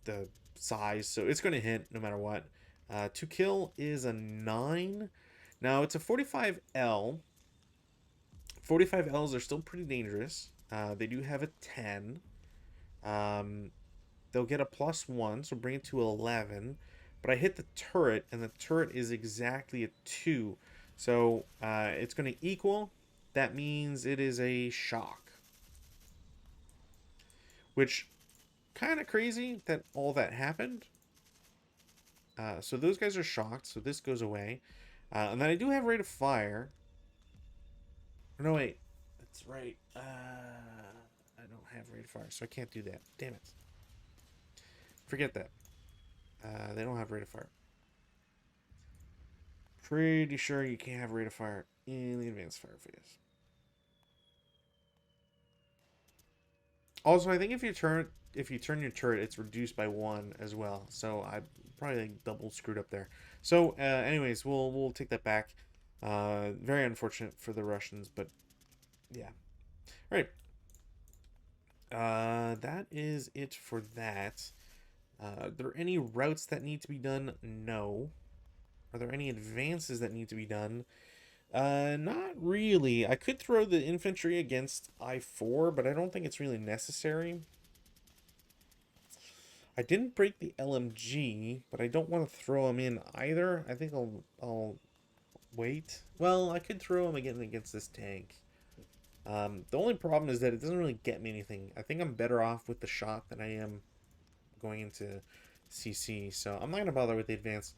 the size. So it's going to hit no matter what. To kill is a 9. Now it's a 45L. 45Ls are still pretty dangerous. They do have a 10. They'll get a +1, so bring it to 11. But I hit the turret, and the turret is exactly a 2. So it's going to equal. That means it is a shock. Which, kind of crazy that all that happened. So those guys are shocked, so this goes away. And then I do have rate of fire. No, wait. That's right. I don't have rate of fire, so I can't do that. Damn it. Forget that. They don't have rate of fire. Pretty sure you can't have rate of fire in the advanced fire phase. Also, I think if you turn your turret, it's reduced by 1 as well. So I probably like double screwed up there. So anyways, we'll take that back. Very unfortunate for the Russians, but yeah. All right. That is it for that. Are there any routes that need to be done? No. Are there any advances that need to be done? Not really. I could throw the infantry against I4, but I don't think it's really necessary. I didn't break the LMG, but I don't want to throw him in either. I think I'll wait. Well, I could throw him again against this tank. The only problem is that it doesn't really get me anything. I think I'm better off with the shot than I am going into CC, so I'm not going to bother with the advance,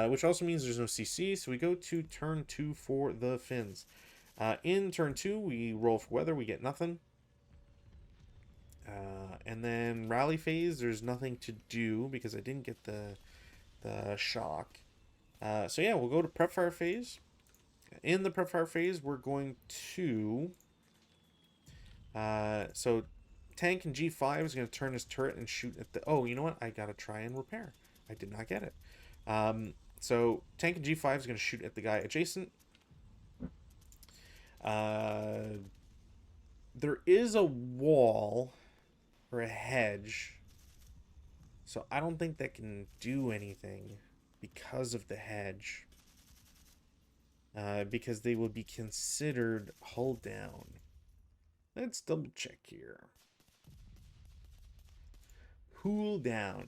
which also means there's no CC, so we go to turn 2 for the Finns. In turn 2, we roll for weather, we get nothing. And then rally phase, there's nothing to do because I didn't get the shock. So yeah, we'll go to prep fire phase. In the prep fire phase, we're going to... so tank in G5 is going to turn his turret and shoot at the... Oh, you know what? I got to try and repair. I did not get it. So tank in G5 is going to shoot at the guy adjacent. There is a wall or a hedge. So I don't think that can do anything because of the hedge. Because they would be considered hull down. Let's double check here. Hull down.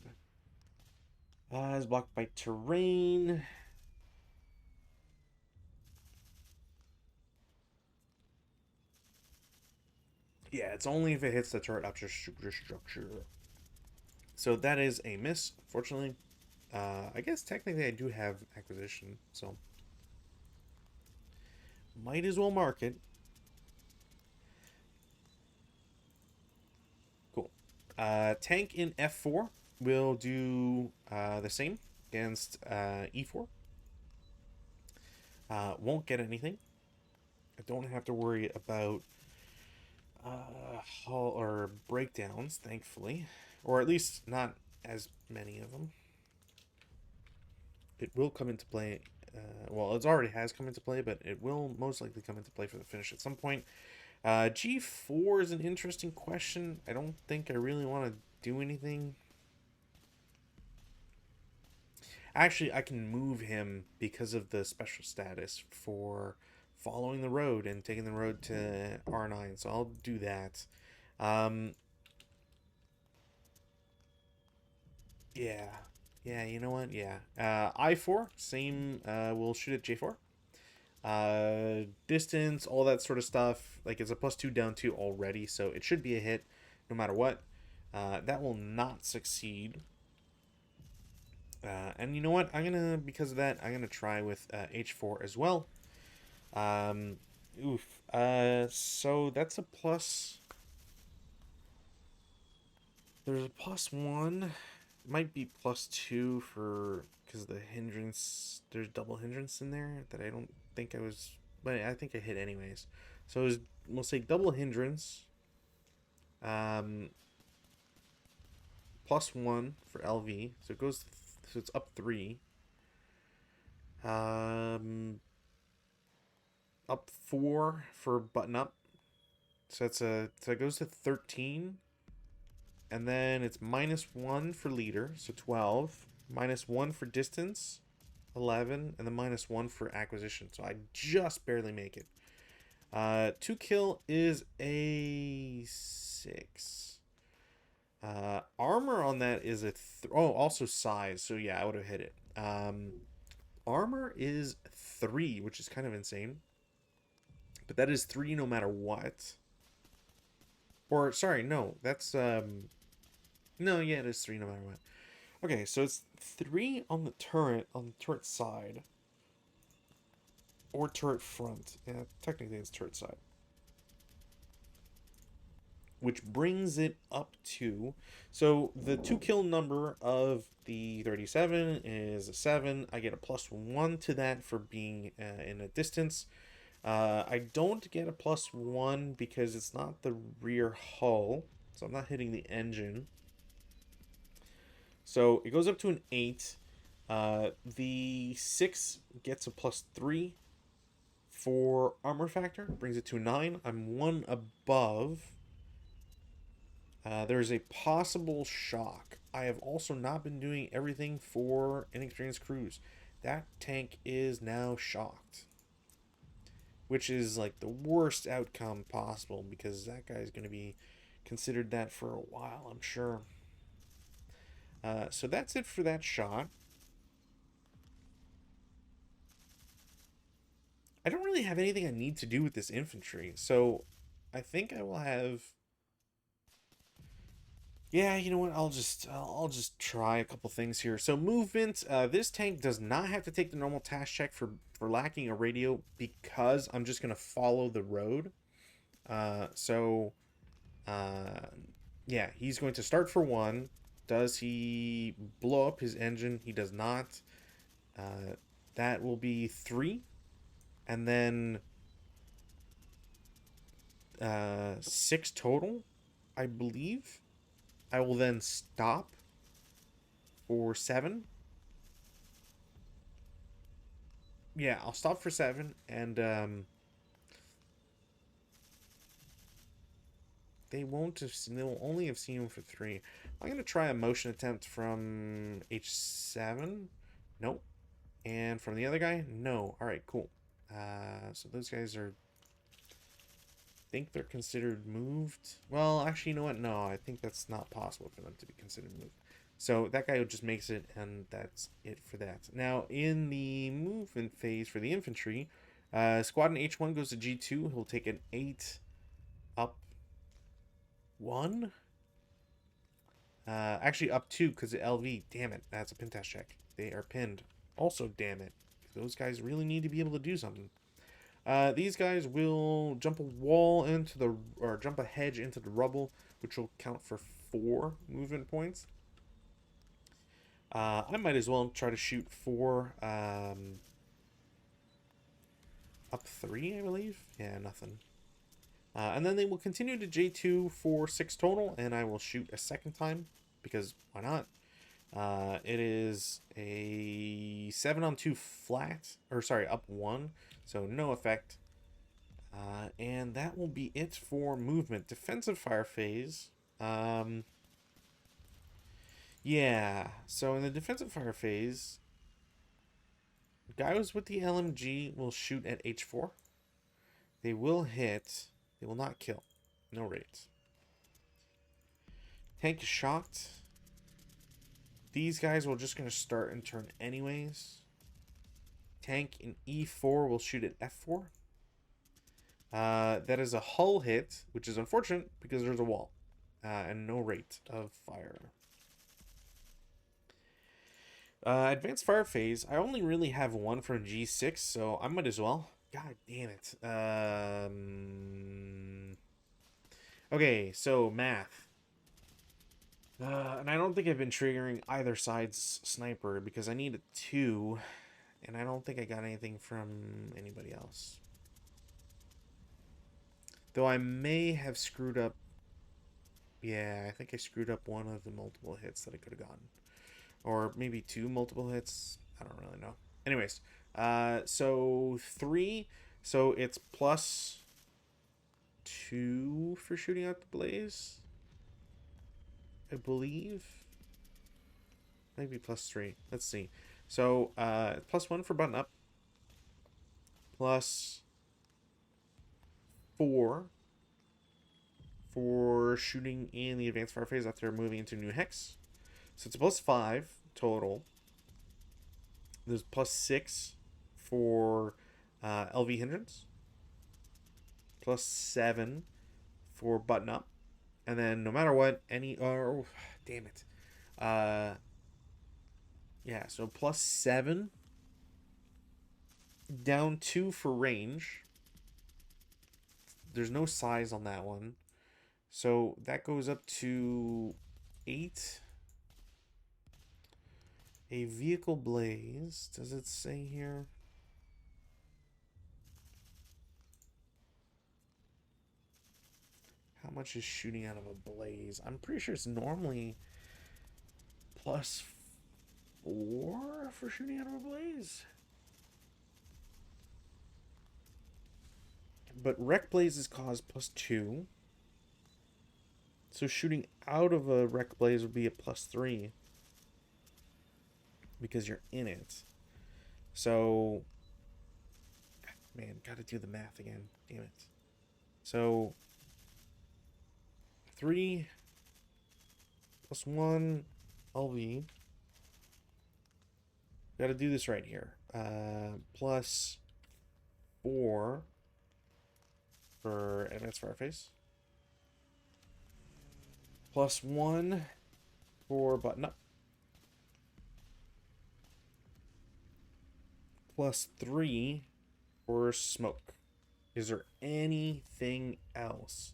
Is blocked by terrain. Yeah, it's only if it hits the turret structure. So that is a miss, unfortunately. I guess technically I do have acquisition, so might as well mark it. Cool. Tank in F4 will do the same against E4. Won't get anything. I don't have to worry about hull or breakdowns, thankfully, or at least not as many of them. It will come into play. Well, it already has come into play, but it will most likely come into play for the finish at some point. G4 is an interesting question. I don't think I really want to do anything. Actually, I can move him because of the special status for following the road and taking the road to R9. So I'll do that. Um, yeah. Yeah, you know what? Yeah. I4, same. We'll shoot at J4. Distance, all that sort of stuff. Like, it's a +2 down 2 already, so it should be a hit no matter what. That will not succeed. And you know what? Because of that, I'm gonna try with H4 as well. Oof. So that's a plus. There's a +1. Might be +2 for because the hindrance. There's double hindrance in there that I don't think I was, but I think I hit anyways. So we'll say double hindrance. +1 for LV. So it goes. So it's up 3. Up 4 for button up. So it goes to 13. And then it's -1 for leader, so 12. -1 for distance, 11. And then -1 for acquisition. So I just barely make it. 2 kill is a 6. Armor on that is a... also size. So yeah, I would have hit it. Armor is 3, which is kind of insane. But that is 3 no matter what. Or, sorry, no. That's... No, yeah, it is 3 no matter what. Okay, so it's 3 on the turret side. Or turret front. Yeah, technically it's turret side. Which brings it up to... So the 2 kill number of the 37 is a 7. I get a +1 to that for being in a distance. I don't get a +1 because it's not the rear hull. So I'm not hitting the engine. So it goes up to an 8. The 6 gets a +3 for armor factor. Brings it to a 9. I'm 1 above. There's a possible shock. I have also not been doing everything for inexperienced crews. That tank is now shocked. Which is like the worst outcome possible because that guy is going to be considered that for a while, I'm sure. So that's it for that shot. I don't really have anything I need to do with this infantry, so I think I will have... Yeah, you know what? I'll just try a couple things here. So movement. This tank does not have to take the normal task check for lacking a radio because I'm just gonna follow the road. So yeah, he's going to start for 1. Does he blow up his engine? He does not. That will be 3, and then 6 total, I believe. I will then stop for 7. Yeah, I'll stop for 7, and they'll only have seen him for 3. I'm gonna try a motion attempt from H7. Nope. And from the other guy, no. All right, cool. So those guys are... think they're considered moved. Well, actually, you know what? No, I think that's not possible for them to be considered moved. So that guy just makes it, and that's it for that. Now, in the movement phase for the infantry, Squadron H1 goes to G2. He'll take an 8 up 1. Actually, up 2 because of LV. Damn it, that's a pin test check. They are pinned. Also, damn it. Those guys really need to be able to do something. These guys will jump a wall into the... or jump a hedge into the rubble, which will count for 4 movement points. I might as well try to shoot 4 up 3, I believe. Yeah, nothing. And then they will continue to J2 for 6 total, and I will shoot a second time, because why not? It is a 7 on 2 flat, or sorry, up 1, so no effect. And that will be it for movement. Defensive fire phase. Yeah, so in the defensive fire phase, guys with the LMG will shoot at H4. They will hit. They will not kill. No rate. Tank is shocked. These guys will just going to start and turn anyways. Tank in E4 will shoot at F4. That is a hull hit, which is unfortunate because there's a wall. And no rate of fire. Advanced fire phase. I only really have one from G6, so I might as well. God damn it. Okay, so math. And I don't think I've been triggering either side's sniper because I need a 2, and I don't think I got anything from anybody else. Though I may have screwed up. Yeah, I think I screwed up one of the multiple hits that I could have gotten. Or maybe 2 multiple hits. I don't really know. Anyways, so 3. So it's plus 2 for shooting out the blaze, I believe. Maybe plus 3. Let's see. So plus 1 for button up. Plus 4 for shooting in the advanced fire phase after moving into new hex. So it's a plus 5 total. There's plus 6 for LV hindrance. Plus 7 for button up. And then no matter what, any... Oh, damn it. Yeah, so plus 7. Down 2 for range. There's no size on that one. So that goes up to 8. A vehicle blaze. Does it say here? How much is shooting out of a blaze? I'm pretty sure it's normally plus 4 for shooting out of a blaze. But wreck blazes cause plus 2. So shooting out of a wreck blaze would be a plus 3. Because you're in it. So, man, gotta do the math again. Damn it. So, 3 plus 1 LV. Gotta do this right here. Plus 4 for advanced fire phase. Plus 1 for button up. Plus 3 for smoke. Is there anything else?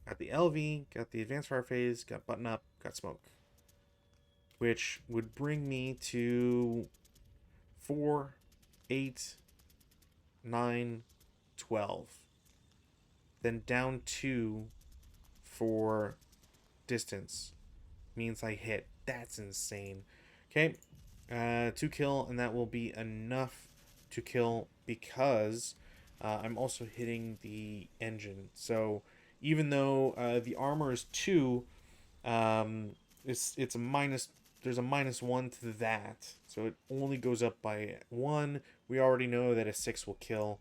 Got the LV, got the advanced fire phase, got button up, got smoke. Which would bring me to 4, 8, 9, 12. Then down 2 for distance. Means I hit. That's insane. Okay. 2 kill, and that will be enough to kill because I'm also hitting the engine. So even though the armor is 2, it's a minus. There's a -1 to that, so it only goes up by 1. We already know that a 6 will kill.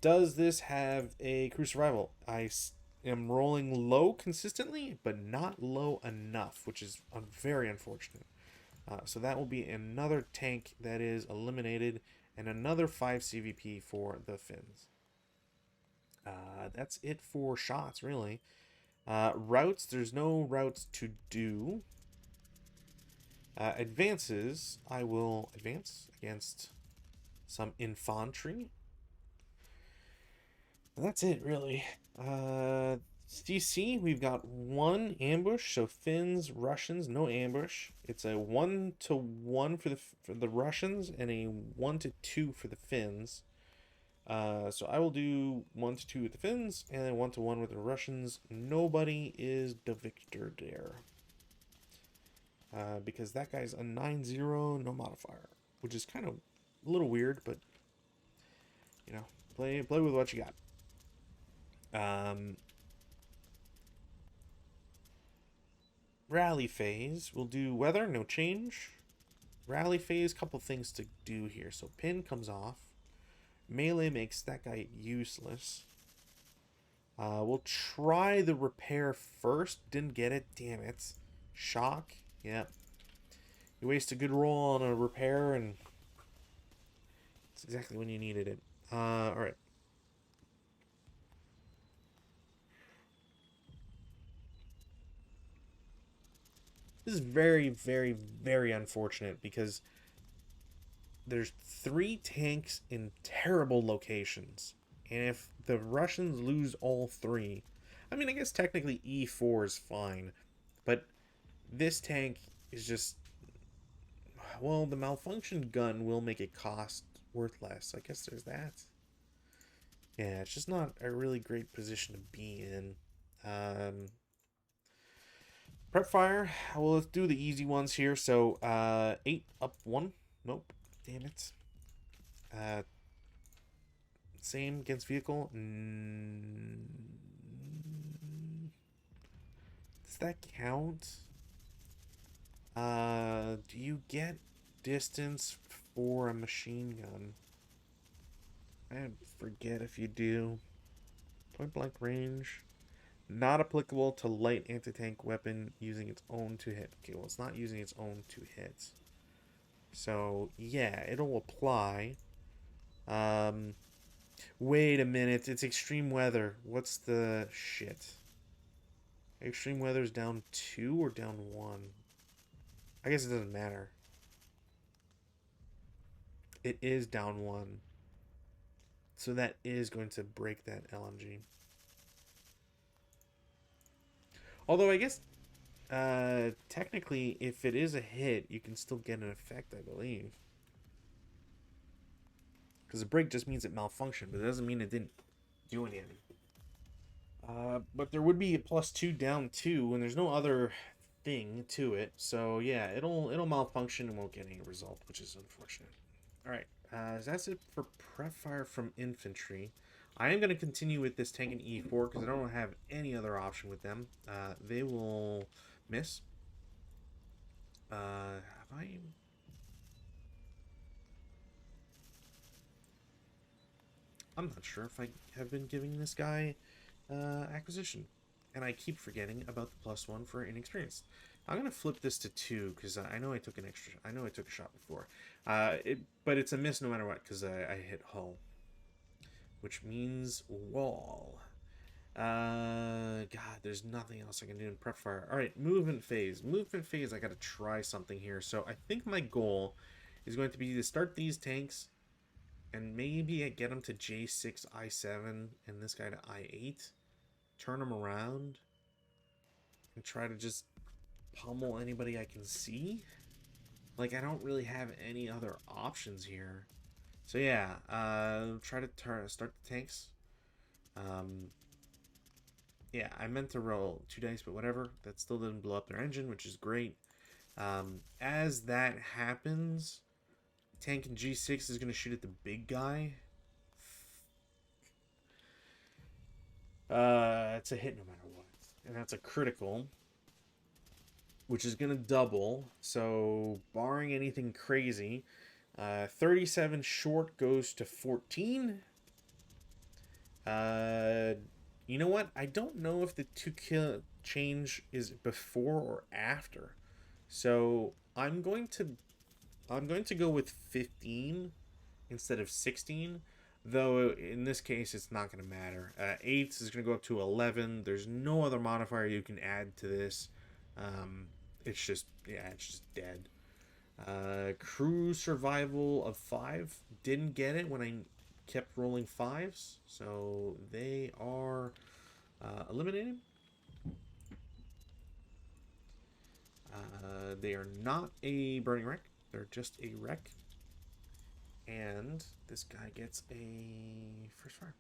Does this have a crew survival? I am rolling low consistently, but not low enough, which is very unfortunate. So that will be another tank that is eliminated, and another 5 CVP for the Finns. That's it for shots, really. Routes, there's no routes to do. Advances, I will advance against some infantry. And that's it, really. DC, we've got 1 ambush, so Finns, Russians, no ambush. It's a 1-to-1 for the Russians and a 1-to-2 for the Finns. So I will do 1 to 2 with the Finns, and then 1 to 1 with the Russians. Nobody is the victor there. Because that guy's a 9-0, no modifier. Which is kind of a little weird, but, you know, play with what you got. Rally phase. We'll do weather, no change. Rally phase, couple things to do here. So pin comes off. Melee makes that guy useless. We'll try the repair first. Didn't get it. Damn it. Shock. Yep. You waste a good roll on a repair, and it's exactly when you needed it. Alright. This is very, very, very unfortunate because there's 3 tanks in terrible locations. And if the Russians lose all 3, I mean, I guess technically E4 is fine, but this tank is just, well, the malfunction gun will make it cost worth less. I guess there's that. Yeah, it's just not a really great position to be in. Prep fire. Well, let's do the easy ones here. So, 8 up 1. Nope. Damn it. Same against vehicle. Does that count? Do you get distance for a machine gun? I forget if you do. Point blank range. Not applicable to light anti-tank weapon using its own to hit. Okay, well, it's not using its own to hit. So, yeah, it'll apply. Wait a minute. It's extreme weather. What's the shit? Extreme weather is down 2 or down 1? I guess it doesn't matter. It is down 1. So that is going to break that LMG. Although I guess technically if it is a hit, you can still get an effect, I believe. Because a break just means it malfunctioned, but it doesn't mean it didn't do anything. But there would be a +2 down 2, and there's no other thing to it. So yeah, it'll malfunction and won't get any result, which is unfortunate. All right, that's it for prep fire from infantry. I am going to continue with this tank in E4 because I don't have any other option with them. They will miss. Have I... I'm not sure if I have been giving this guy acquisition. And I keep forgetting about the +1 for inexperienced. I'm going to flip this to 2 because I know I took an extra... I know I took a shot before. But it's a miss no matter what because I hit hull. Which means wall. God, there's nothing else I can do in prep fire. Alright, movement phase. Movement phase, I gotta try something here. So I think my goal is going to be to start these tanks and maybe get them to J6, I7, and this guy to I8. Turn them around and try to just pummel anybody I can see. Like, I don't really have any other options here. So yeah, try to start the tanks. Yeah, I meant to roll 2 dice, but whatever. That still didn't blow up their engine, which is great. As that happens, tank in G6 is going to shoot at the big guy. It's a hit no matter what. And that's a critical, which is going to double. So, barring anything crazy, 37 short goes to 14. You know what? I don't know if the 2 kill change is before or after. So I'm going to go with 15 instead of 16. Though in this case it's not going to matter. 8 is going to go up to 11. There's no other modifier you can add to this. It's just dead. Crew survival of 5. Didn't get it when I kept rolling 5s, so they are eliminated. They are not a burning wreck. They're just a wreck. And this guy gets a first fire.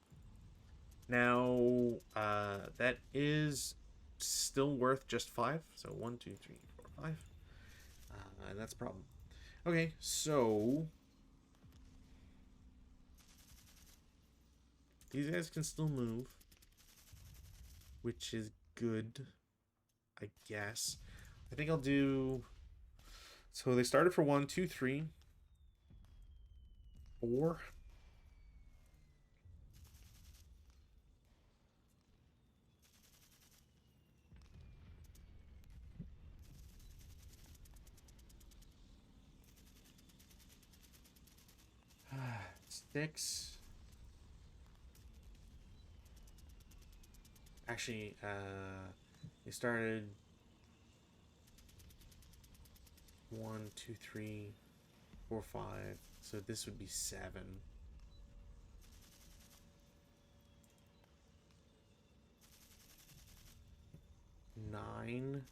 Now, that is still worth just 5. So 1, 2, 3, 4, 5. And that's a problem. Okay, so these guys can still move, which is good, I guess. I think I'll do... So they started for 1, 2, 3, 4. Six. Actually, they started 1, 2, 3, 4, 5. So this would be 7. 9.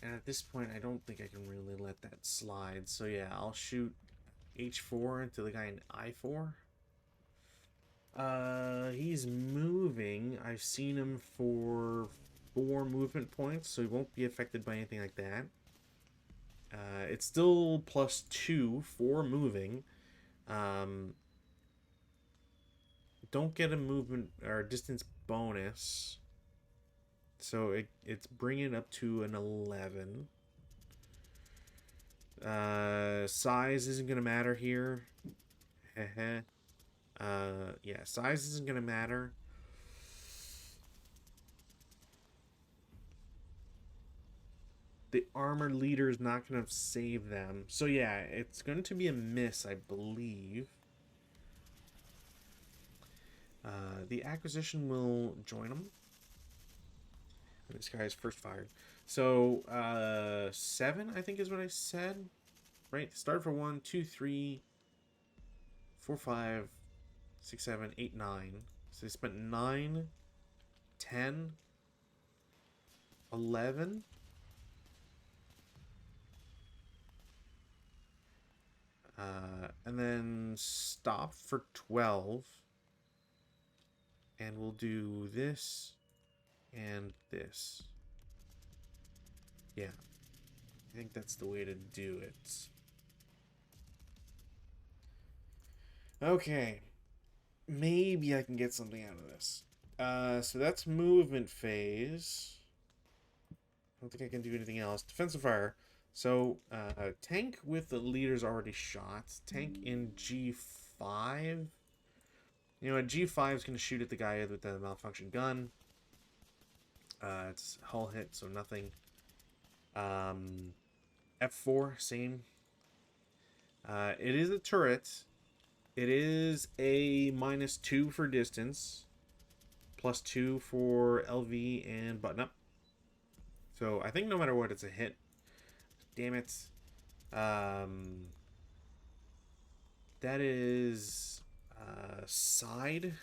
And at this point, I don't think I can really let that slide. So yeah, I'll shoot H4 into the guy in I4. He's moving. I've seen him for 4 movement points, so he won't be affected by anything like that. It's still +2 for moving. Don't get a movement or distance bonus. So it's bringing it up to an 11. Size isn't going to matter here. Yeah, size isn't going to matter. The armored leader is not going to save them. So yeah, it's going to be a miss, I believe. The acquisition will join them. And this guy's first fired. So, 7, I think is what I said. Right? Start for 1, 2, 3, 4, 5, 6, 7, 8, 9. So they spent 9, 10, 11. And then stop for 12. And we'll do this and this. Yeah. I think that's the way to do it. Okay. Maybe I can get something out of this. So that's movement phase. I don't think I can do anything else. Defensive fire. So, tank with the leaders already shot. Tank in G5. You know what? G5 is going to shoot at the guy with the malfunction gun. It's hull hit, so nothing. F4, same. It is a turret. It is a -2 for distance. +2 for LV and button up. So I think no matter what, it's a hit. Damn it. That is side.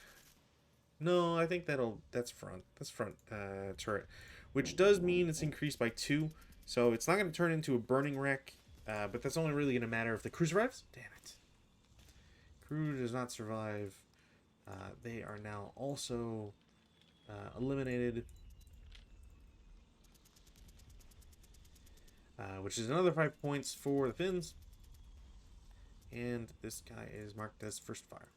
No, I think that's front. That's front turret. Which does mean it's increased by 2. So it's not going to turn into a burning wreck. But that's only really going to matter if the crew survives. Damn it. Crew does not survive. They are now also eliminated. Which is another 5 points for the Finns. And this guy is marked as first fire.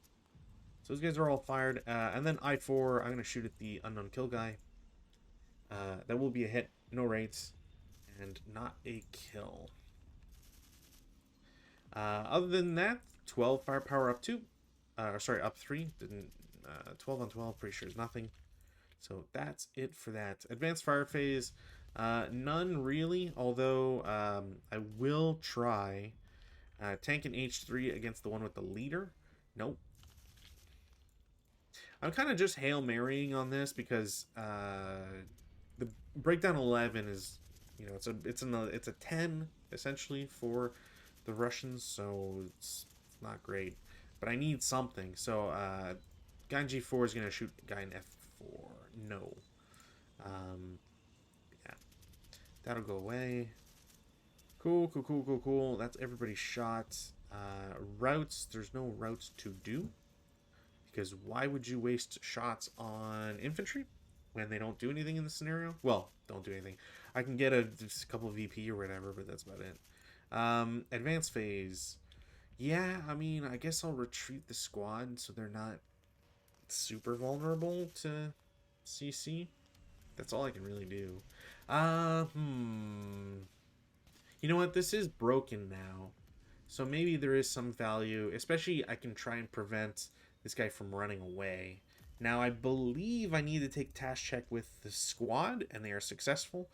So those guys are all fired. And then I4, I'm going to shoot at the unknown kill guy. That will be a hit, no rates, and not a kill. Other than that, 12 firepower up 2. Sorry, up 3. Didn't 12 on 12, pretty sure is nothing. So that's it for that. Advanced fire phase, none really, although I will try tank in H3 against the one with the leader. Nope. I'm kind of just Hail Marrying on this because the breakdown 11 is, you know, it's a 10 essentially for the Russians, so it's not great. But I need something. So guy in G4 is gonna shoot guy in F4. No. Yeah. That'll go away. Cool, cool, cool, cool, cool. That's everybody's shot. Routes. There's no routes to do. Because why would you waste shots on infantry when they don't do anything in the scenario? Well, don't do anything. I can get just a couple of VP or whatever, but that's about it. Advanced phase. Yeah, I mean, I guess I'll retreat the squad so they're not super vulnerable to CC. That's all I can really do. You know what? This is broken now. So maybe there is some value. Especially, I can try and prevent this guy from running away. Now, I believe I need to take task check with the squad, and they are successful.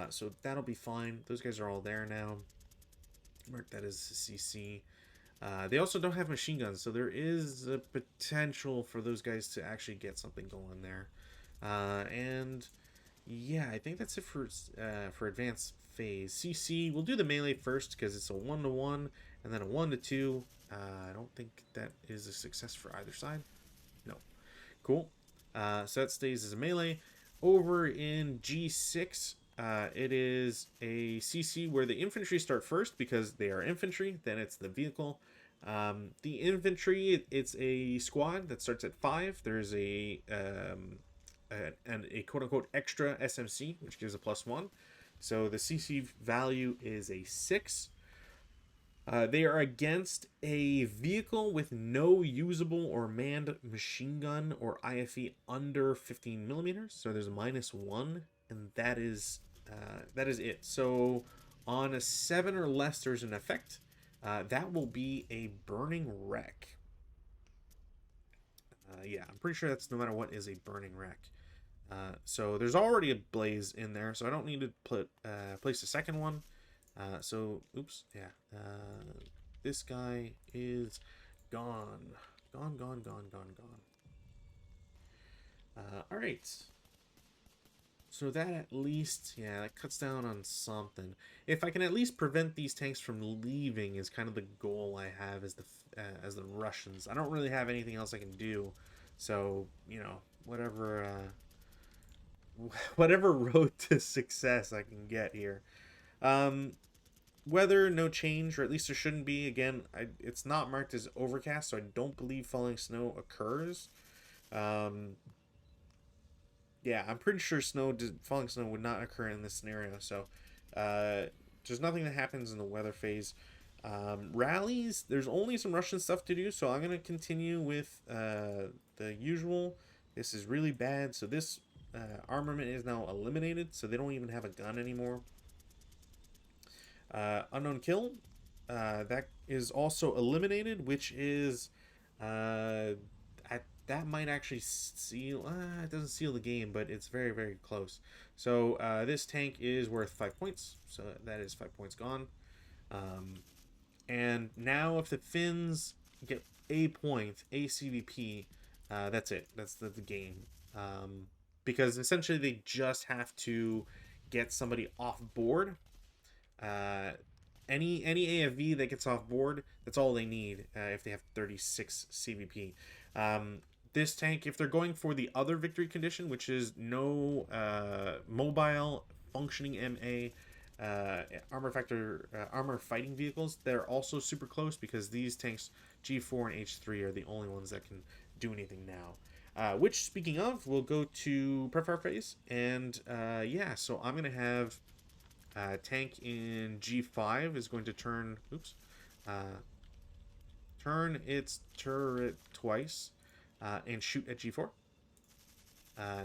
So that'll be fine. Those guys are all there now. Mark that as CC. They also don't have machine guns, so there is a potential for those guys to actually get something going there. And yeah, I think that's it for advanced phase. CC, we'll do the melee first because it's a 1-to-1 and then a 1-to-2. I don't think that is a success for either side. No. Cool. So that stays as a melee. Over in G6, it is a CC where the infantry start first because they are infantry. Then it's the vehicle. The infantry, it's a squad that starts at 5. There's a quote-unquote extra SMC, which gives a +1. So the CC value is a 6. They are against a vehicle with no usable or manned machine gun or IFE under 15 millimeters. So there's a -1, and that is it. So on a 7 or less, there's an effect. That will be a burning wreck. Yeah, I'm pretty sure that's no matter what is a burning wreck. So there's already a blaze in there, so I don't need to place a second one. So, oops, yeah. This guy is gone. Gone. All right. So that at least, yeah, that cuts down on something. If I can at least prevent these tanks from leaving is kind of the goal I have as the Russians. I don't really have anything else I can do. So, you know, whatever road to success I can get here. Weather, no change, or at least there shouldn't be. Again, it's not marked as overcast, so I don't believe falling snow occurs. Yeah, I'm pretty sure falling snow would not occur in this scenario. So there's nothing that happens in the weather phase. Rallies, there's only some Russian stuff to do, so I'm going to continue with the usual. This is really bad, so this armament is now eliminated, so they don't even have a gun anymore. Unknown kill, that is also eliminated, which is that might actually seal. It doesn't seal the game, but it's very, very close. So this tank is worth 5 points, so that is 5 points gone. And now if the Finns get a point, a CVP, that's it. That's the game. Because essentially they just have to get somebody off board. Any AFV that gets off board, that's all they need if they have 36 CVP. This tank, if they're going for the other victory condition, which is no mobile functioning MA armor fighting vehicles, they're also super close because these tanks G4 and H3 are the only ones that can do anything now. Which, speaking of, we'll go to prepare phase, and yeah, so I'm gonna have tank in G5 is going to turn its turret twice and shoot at G4.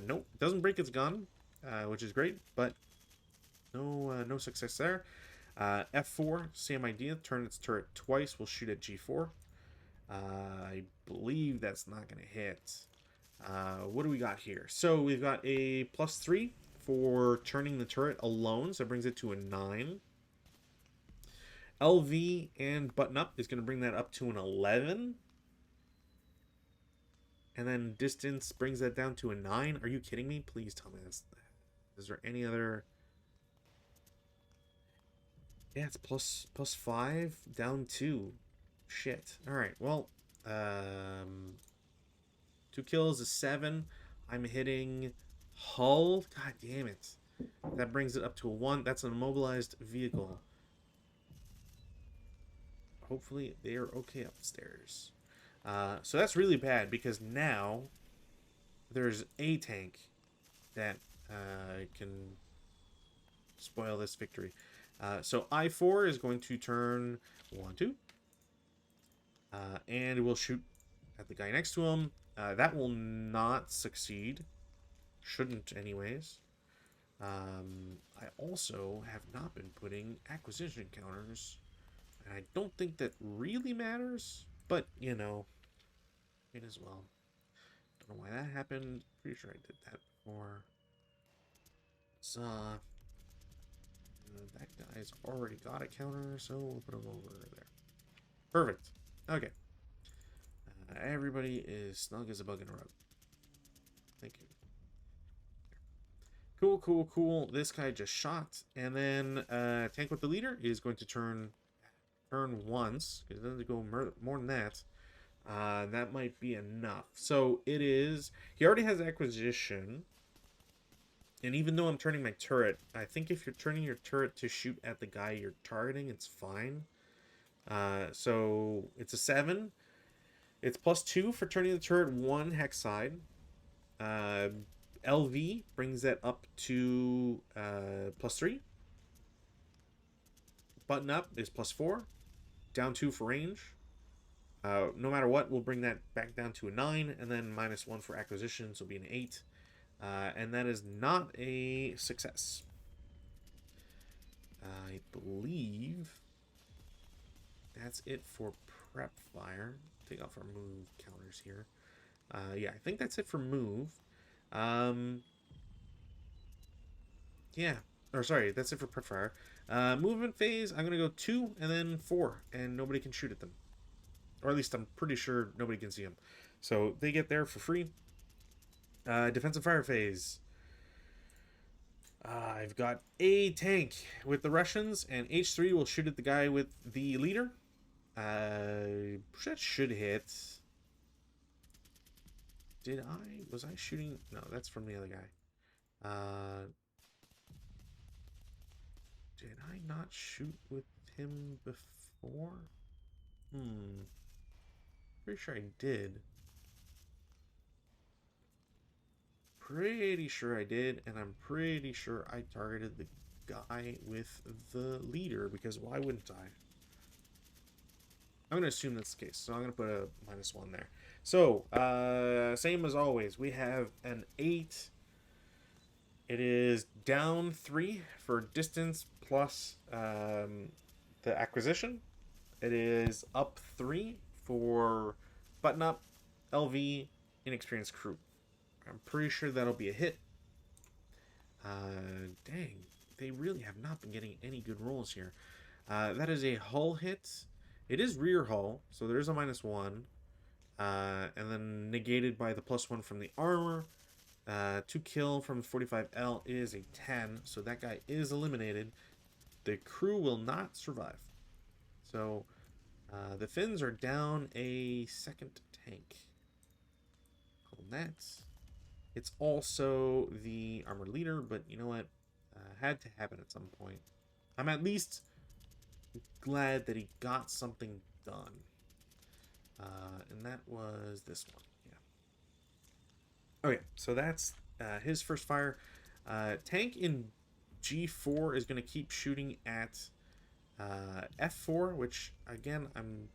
Nope, doesn't break its gun, which is great, but no success there. F4, same idea, turn its turret twice, will shoot at G4. I believe that's not going to hit. What do we got here? So we've got a +3 for turning the turret alone, so it brings it to a 9. LV and button up is going to bring that up to an 11. And then distance brings that down to a 9. Are you kidding me? Please tell me this. Is there any other? Yeah, it's +5 down 2. Shit. All right. Well, 2 kills is 7. I'm hitting hull. God damn it. That brings it up to a 1. That's an immobilized vehicle. hopefully they are okay upstairs. So that's really bad because now there's a tank that can spoil this victory. So I4 is going to turn 1, 2. And we'll shoot at the guy next to him. That will not succeed. Shouldn't anyways. I also have not been putting acquisition counters. And I don't think that really matters. But, you know, it as well. Don't know why that happened. Pretty sure I did that before. So, that guy's already got a counter, so we'll put him over there. Perfect. Okay. Everybody is snug as a bug in a rug. Thank you. Cool, cool, cool. This guy just shot. And then tank with the leader is going to turn once. Because it doesn't go more than that. That might be enough. So it is... He already has acquisition. And even though I'm turning my turret, I think if you're turning your turret to shoot at the guy you're targeting, it's fine. So it's a 7. It's +2 for turning the turret 1 hex side. LV brings that up to +3. Button up is +4. Down 2 for range. No matter what, we'll bring that back down to a 9. And then -1 for acquisition, so it'll be an 8. And that is not a success. I believe that's it for prep fire. Take off our move counters here. Yeah, I think that's it for move. Yeah. Or sorry, that's it for prep fire. Movement phase, I'm going to go 2 and then 4. And nobody can shoot at them. Or at least I'm pretty sure nobody can see them. So they get there for free. Defensive fire phase. I've got a tank with the Russians, and H3 will shoot at the guy with the leader. That should hit. Was I shooting? No, that's from the other guy. Did I not shoot with him before? Pretty sure I did. Pretty sure I did, and I'm pretty sure I targeted the guy with the leader, because why wouldn't I? I'm going to assume that's the case, so I'm going to put a -1 there. So, same as always, we have an 8. It is down 3 for distance plus the acquisition. It is up 3 for button up, LV, inexperienced crew. I'm pretty sure that'll be a hit. Dang, they really have not been getting any good rolls here. That is a hull hit. It is rear hull, so there is a -1. And then negated by the +1 from the armor. 2 kill from 45L is a 10, so that guy is eliminated. The crew will not survive. So the Finns are down a second tank. Hold that. It's also the armored leader, but you know what? Had to happen at some point. I'm at least glad that he got something done. And that was this one. Yeah. Okay, so that's his first fire. Tank in G4 is going to keep shooting at F4, which, again, I'm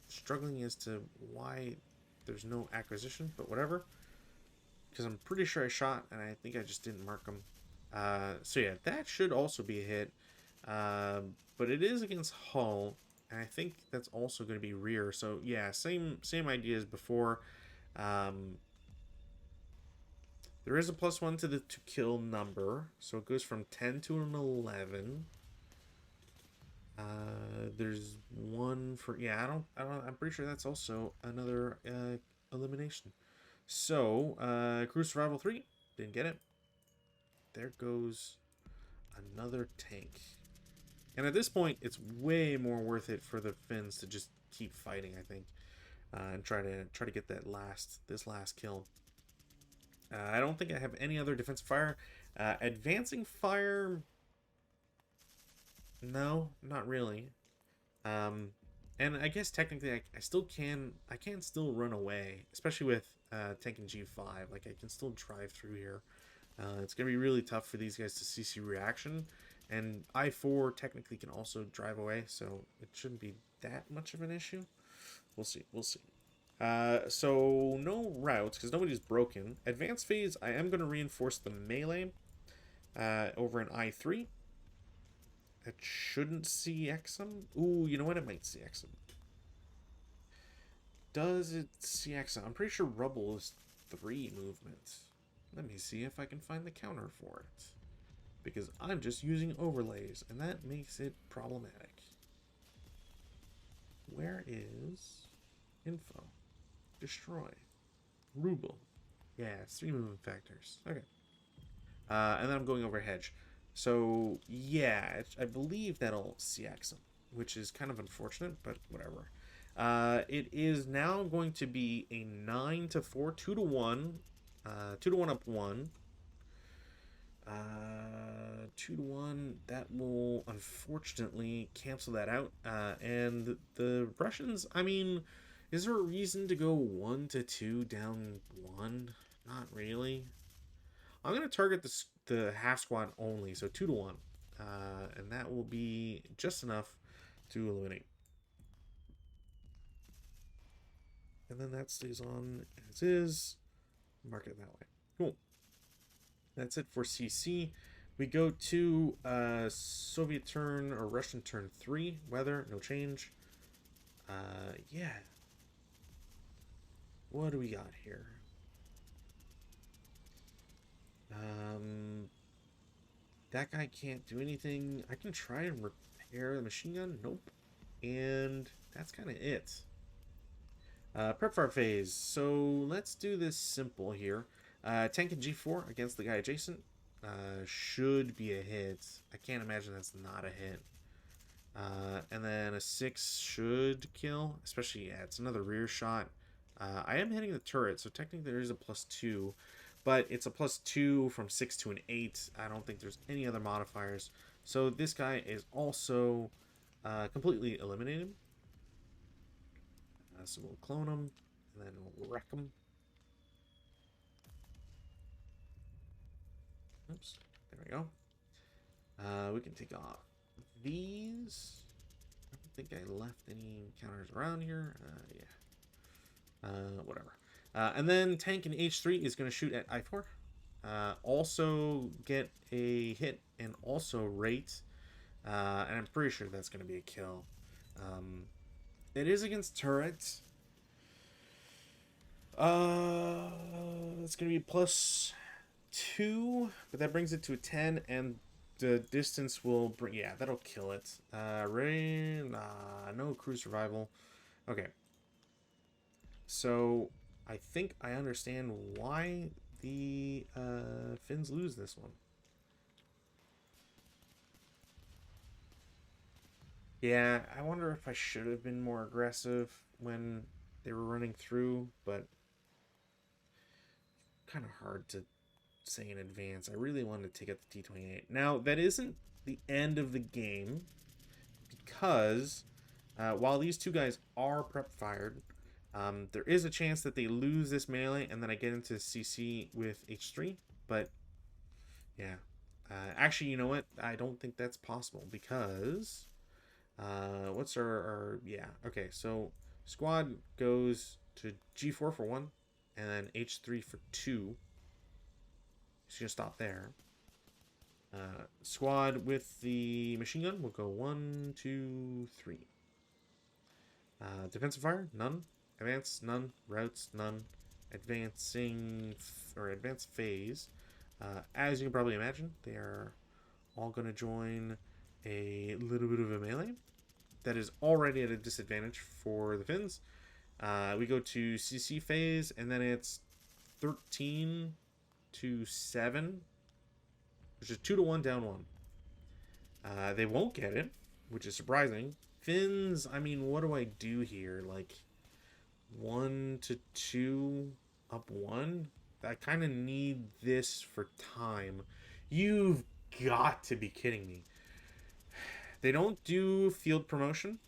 struggling as to why there's no acquisition, but whatever. Because I'm pretty sure I shot, and I think I just didn't mark them. So yeah, that should also be a hit. But it is against hull, and I think that's also going to be rear. So yeah, same idea as before. There is a +1 to the to kill number, so it goes from 10 to an 11. There's 1 for, yeah, I don't, I'm pretty sure that's also another elimination. So, crew survival 3, didn't get it. There goes another tank. And at this point, it's way more worth it for the Finns to just keep fighting, I think, and try to get this last kill. I don't think I have any other defensive fire. Advancing fire, no, not really. And I guess technically I still I can still run away, especially with tanking G5. Like I can still drive through here. It's gonna be really tough for these guys to CC reaction, and I4 technically can also drive away, so it shouldn't be that much of an issue. We'll see. We'll see. So no routes because nobody's broken. Advanced phase, I am going to reinforce the melee over in I3. It shouldn't CX them. Ooh, you know what? It might CX them. Does it CX them? I'm pretty sure rubble is 3 movements. Let me see if I can find the counter for it. Because I'm just using overlays, and that makes it problematic. Where is info? Destroy. Ruble. Yeah, it's 3 movement factors. Okay. And then I'm going over hedge. So, yeah, I believe that'll CX him, which is kind of unfortunate, but whatever. It is now going to be a 9-4, 2-1. 2-1 up 1. 2-1. That will unfortunately cancel that out. And the Russians, I mean, is there a reason to go 1-2 down 1? Not really. I'm going to target the half squad only, so 2-1. And that will be just enough to eliminate. And then that stays on as is. Mark it that way. Cool. That's it for CC. We go to Soviet turn or Russian turn 3. Weather, no change. Yeah. What do we got here? That guy can't do anything. I can try and repair the machine gun. Nope. And that's kind of it. Prep fire phase. So let's do this simple here. Tank and G4 against the guy adjacent. Should be a hit. I can't imagine that's not a hit. And then a 6 should kill. Especially, yeah, it's another rear shot. I am hitting the turret, so technically there is a +2. But it's a +2 from 6 to an 8. I don't think there's any other modifiers. So this guy is also completely eliminated. So we'll clone him, and then we'll wreck him. Oops, there we go. We can take off these. I don't think I left any counters around here. Yeah. Whatever. And then tank in H3 is going to shoot at I4. Also get a hit and also rate. And I'm pretty sure that's going to be a kill. It is against turrets. It's going to be +2, but that brings it to a 10, and the distance will bring... Yeah, that'll kill it. No crew survival. Okay. So, I think I understand why the Finns lose this one. Yeah, I wonder if I should have been more aggressive when they were running through, but kind of hard to say in advance. I really wanted to take out the T-28. Now, that isn't the end of the game, because while these two guys are prep fired, there is a chance that they lose this melee, and then I get into CC with H3, but yeah. Actually, you know what? I don't think that's possible, because... what's our... Yeah, okay, so squad goes to G4 for 1, and then H3 for 2. Just gonna stop there. Squad with the machine gun will go 1, 2, 3. Defensive fire, none. Advance, none. Routes, none. Advancing or advanced phase. As you can probably imagine, they are all going to join a little bit of a melee. That is already at a disadvantage for the Finns. We go to CC phase, and then it's 13 to 7, which is 2-1 down 1. They won't get it, which is surprising. Finns, I mean, what do I do here? Like 1-2 up 1? I kind of need this for time. You've got to be kidding me. They don't do field promotion.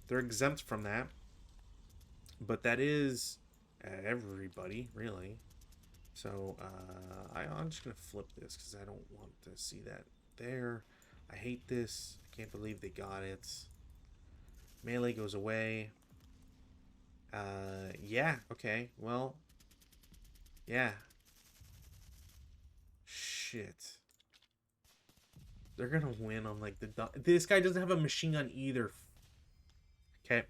They're exempt from that. But that is everybody, really. So I'm just going to flip this because I don't want to see that there. I hate this. I can't believe they got it. Melee goes away. Yeah, okay. Well, yeah. Shit. They're gonna win on like the... This guy doesn't have a machine gun either. Okay.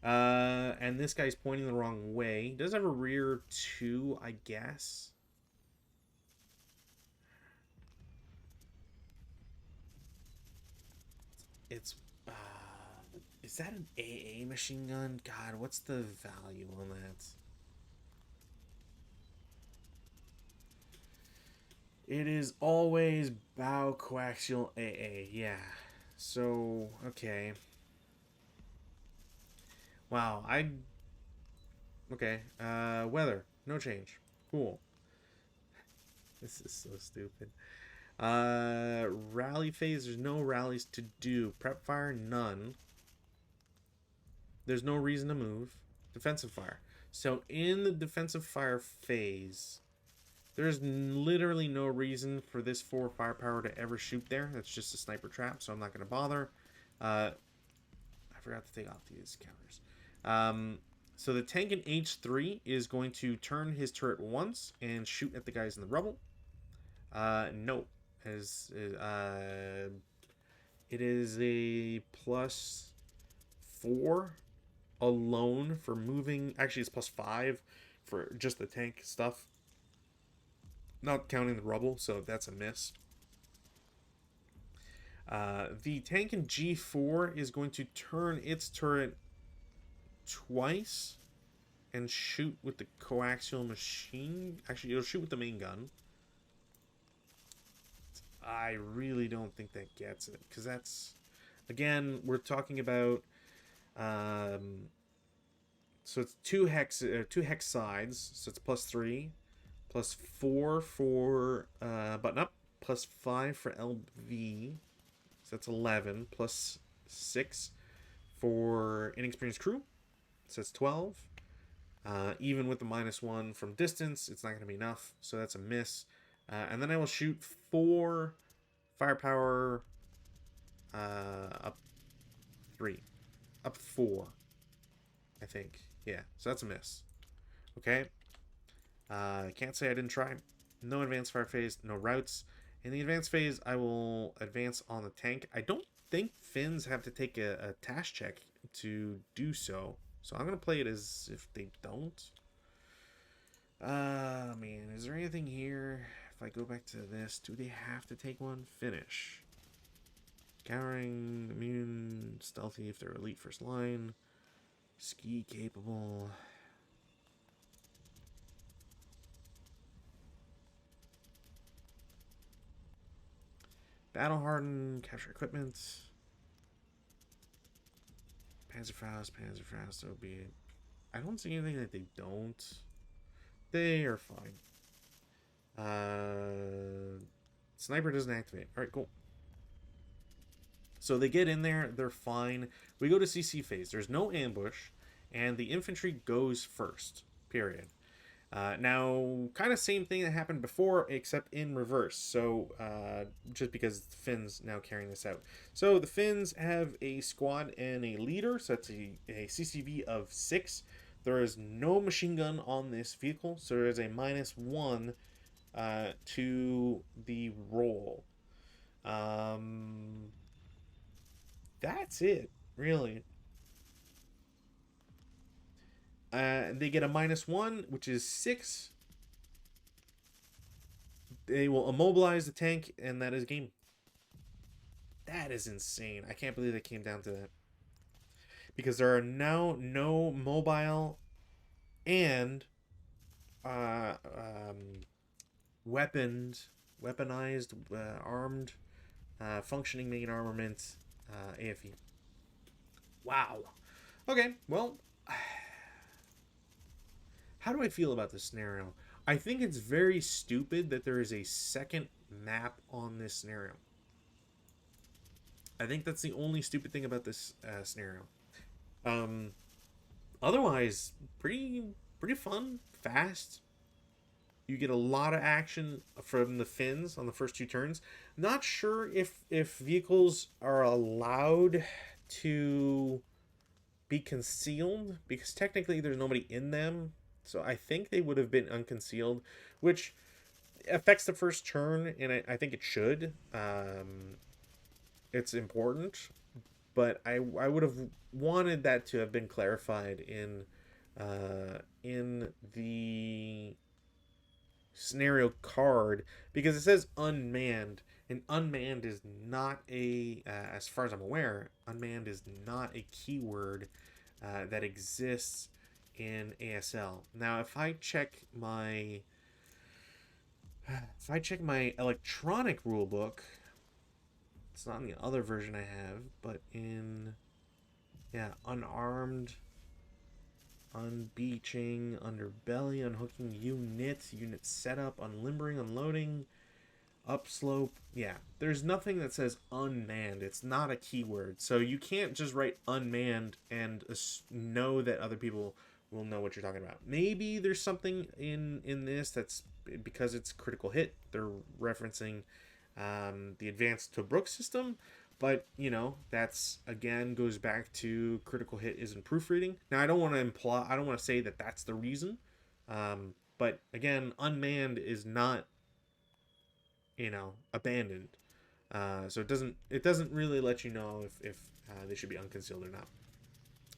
And this guy's pointing the wrong way. He does have a rear too, I guess. It's... is that an AA machine gun? God, what's the value on that? It is always bow coaxial AA. Yeah. So, okay. Wow, okay. Weather. No change. Cool. This is so stupid. Rally phase. There's no rallies to do. Prep fire. None. There's no reason to move. Defensive fire. So in the defensive fire phase, there's literally no reason for this 4 firepower to ever shoot there. That's just a sniper trap, so I'm not going to bother. I forgot to take off these counters. So the tank in H3 is going to turn his turret once and shoot at the guys in the rubble. No. It is a +4 alone for moving. Actually, it's +5 for just the tank stuff. Not counting the rubble, so that's a miss. The tank in G4 is going to turn its turret twice and shoot with the coaxial machine. Actually, it'll shoot with the main gun. I really don't think that gets it, because that's, again, we're talking about so it's two hex sides, so it's +3, +4 for button up, +5 for LV, so that's 11, +6 for inexperienced crew, so that's 12. Even with the -1 from distance, it's not going to be enough, so that's a miss. And then I will shoot 4 firepower up 3. Up 4, I think. Yeah, so that's a miss. Okay. I can't say I didn't try. No advanced fire phase, no routes. In the advanced phase, I will advance on the tank. I don't think Finns have to take a task check to do so. So I'm going to play it as if they don't. Man, is there anything here? If I go back to this, do they have to take one? Finish. Countering, immune, stealthy if they're elite first line. Ski capable. Battle hardened, capture equipment. Panzerfaust, so be it. I don't see anything that they don't. They are fine. Sniper doesn't activate. Alright, cool. So they get in there, they're fine. We go to CC phase. There's no ambush, and the infantry goes first. Period. Now, kind of same thing that happened before, except in reverse. So, just because the Finns now carrying this out. So, the Finns have a squad and a leader, so that's a CCV of 6. There is no machine gun on this vehicle, so there is a -1 to the roll. That's it, really. They get a -1, which is 6. They will immobilize the tank, and that is game. That is insane. I can't believe they came down to that. Because there are now no mobile and weaponized, armed, functioning main armament AFE. Wow. Okay, well, how do I feel about this scenario? I think it's very stupid that there is a second map on this scenario. I think that's the only stupid thing about this scenario. Um, Otherwise, pretty fun, fast. You get a lot of action from the fins on the first two turns. Not sure if vehicles are allowed to be concealed because technically there's nobody in them. So I think they would have been unconcealed, which affects the first turn, and I think it should. It's important, but I would have wanted that to have been clarified in the scenario card because it says unmanned, and unmanned is not a as far as I'm aware, unmanned is not a keyword that exists in ASL. Now, if I check my electronic rulebook, it's not in the other version I have, but in yeah, unarmed, unbeaching, underbelly, unhooking unit setup, unlimbering, unloading, upslope. Yeah, there's nothing that says unmanned. It's not a keyword. So you can't just write unmanned and know that other people will know what you're talking about. Maybe there's something in this that's because it's critical hit. They're referencing the advanced Tobruk system, but that's again goes back to critical hit isn't proofreading. Now I don't want to imply, I don't want to say that that's the reason, but again, unmanned is not abandoned. So it doesn't really let you know if they should be unconcealed or not.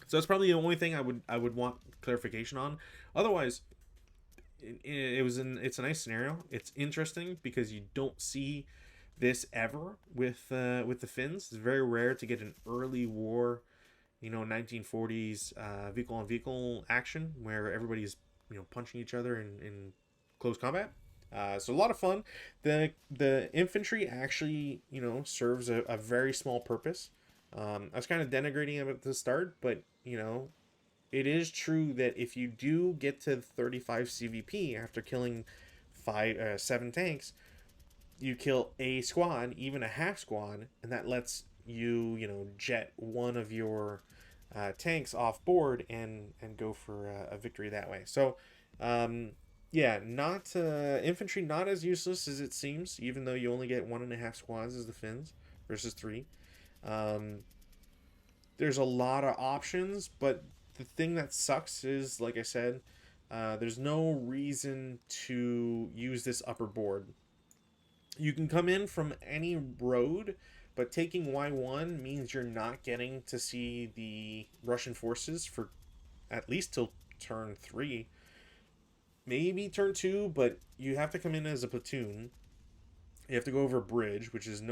So that's probably the only thing I would want clarification on. Otherwise, it's a nice scenario. It's interesting because you don't see this ever with the Finns. It's very rare to get an early war, 1940s vehicle on vehicle action where everybody's punching each other in close combat. So a lot of fun. The infantry actually serves a very small purpose. I was kind of denigrating it at the start, but it is true that if you do get to 35 CVP after killing 7 tanks, you kill a squad, even a half squad, and that lets jet one of your tanks off board and go for a victory that way. So yeah, not infantry not as useless as it seems, even though you only get 1.5 squads as the Finns versus 3. Um, there's a lot of options, but the thing that sucks is, like I said, there's no reason to use this upper board. You can come in from any road, but taking Y1 means you're not getting to see the Russian forces for at least till turn 3, maybe turn 2, but you have to come in as a platoon. You have to go over a bridge, which is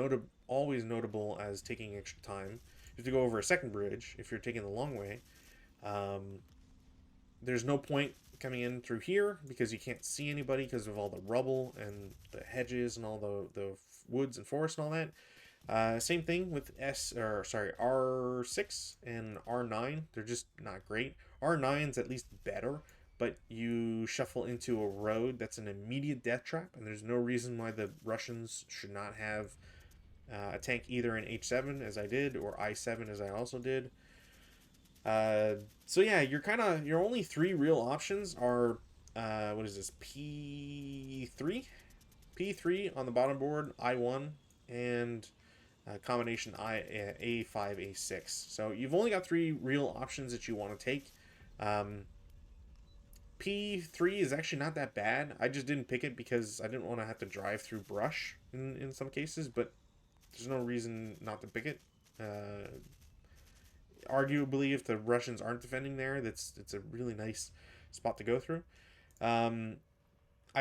always notable as taking extra time. You have to go over a second bridge if you're taking the long way. Um, there's no point coming in through here because you can't see anybody because of all the rubble and the hedges and all the woods and forest and all that. Same thing with R6 and R9. They're just not great. R9's at least better, but you shuffle into a road that's an immediate death trap, and there's no reason why the Russians should not have a tank either in H7 as I did or I7 as I also did. So yeah, your only 3 real options are what is this, P3 on the bottom board, I1, and combination A5 A6. So you've only got 3 real options that you want to take. P3 is actually not that bad. I just didn't pick it because I didn't want to have to drive through brush in some cases, but there's no reason not to pick it. Arguably, if the Russians aren't defending there, it's a really nice spot to go through. I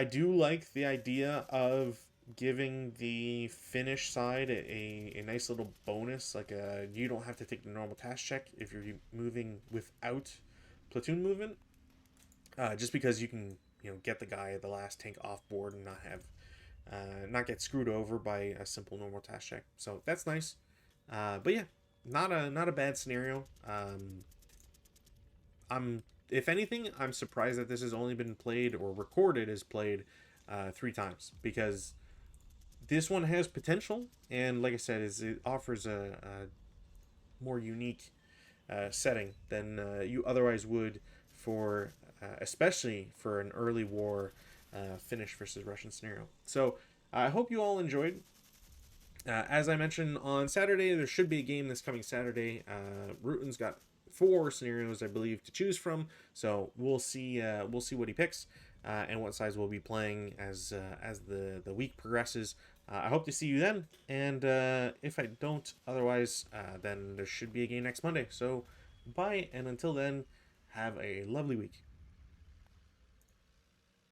do like the idea of giving the Finnish side a nice little bonus, like you don't have to take the normal task check if you're moving without platoon movement, just because you can get the guy at the last tank off board and not get screwed over by a simple normal task check. So that's nice. But yeah, not a bad scenario. I'm If anything, I'm surprised that this has only been played or recorded as played 3 times because this one has potential, and like I said, it offers a more unique setting than you otherwise would for especially for an early war Finnish versus Russian scenario. So I hope you all enjoyed. As I mentioned on Saturday, there should be a game this coming Saturday. Ruten's got 4 scenarios, I believe, to choose from. So we'll see. We'll see what he picks and what size we'll be playing as the week progresses. I hope to see you then. And if I don't, otherwise, then there should be a game next Monday. So bye, and until then, have a lovely week.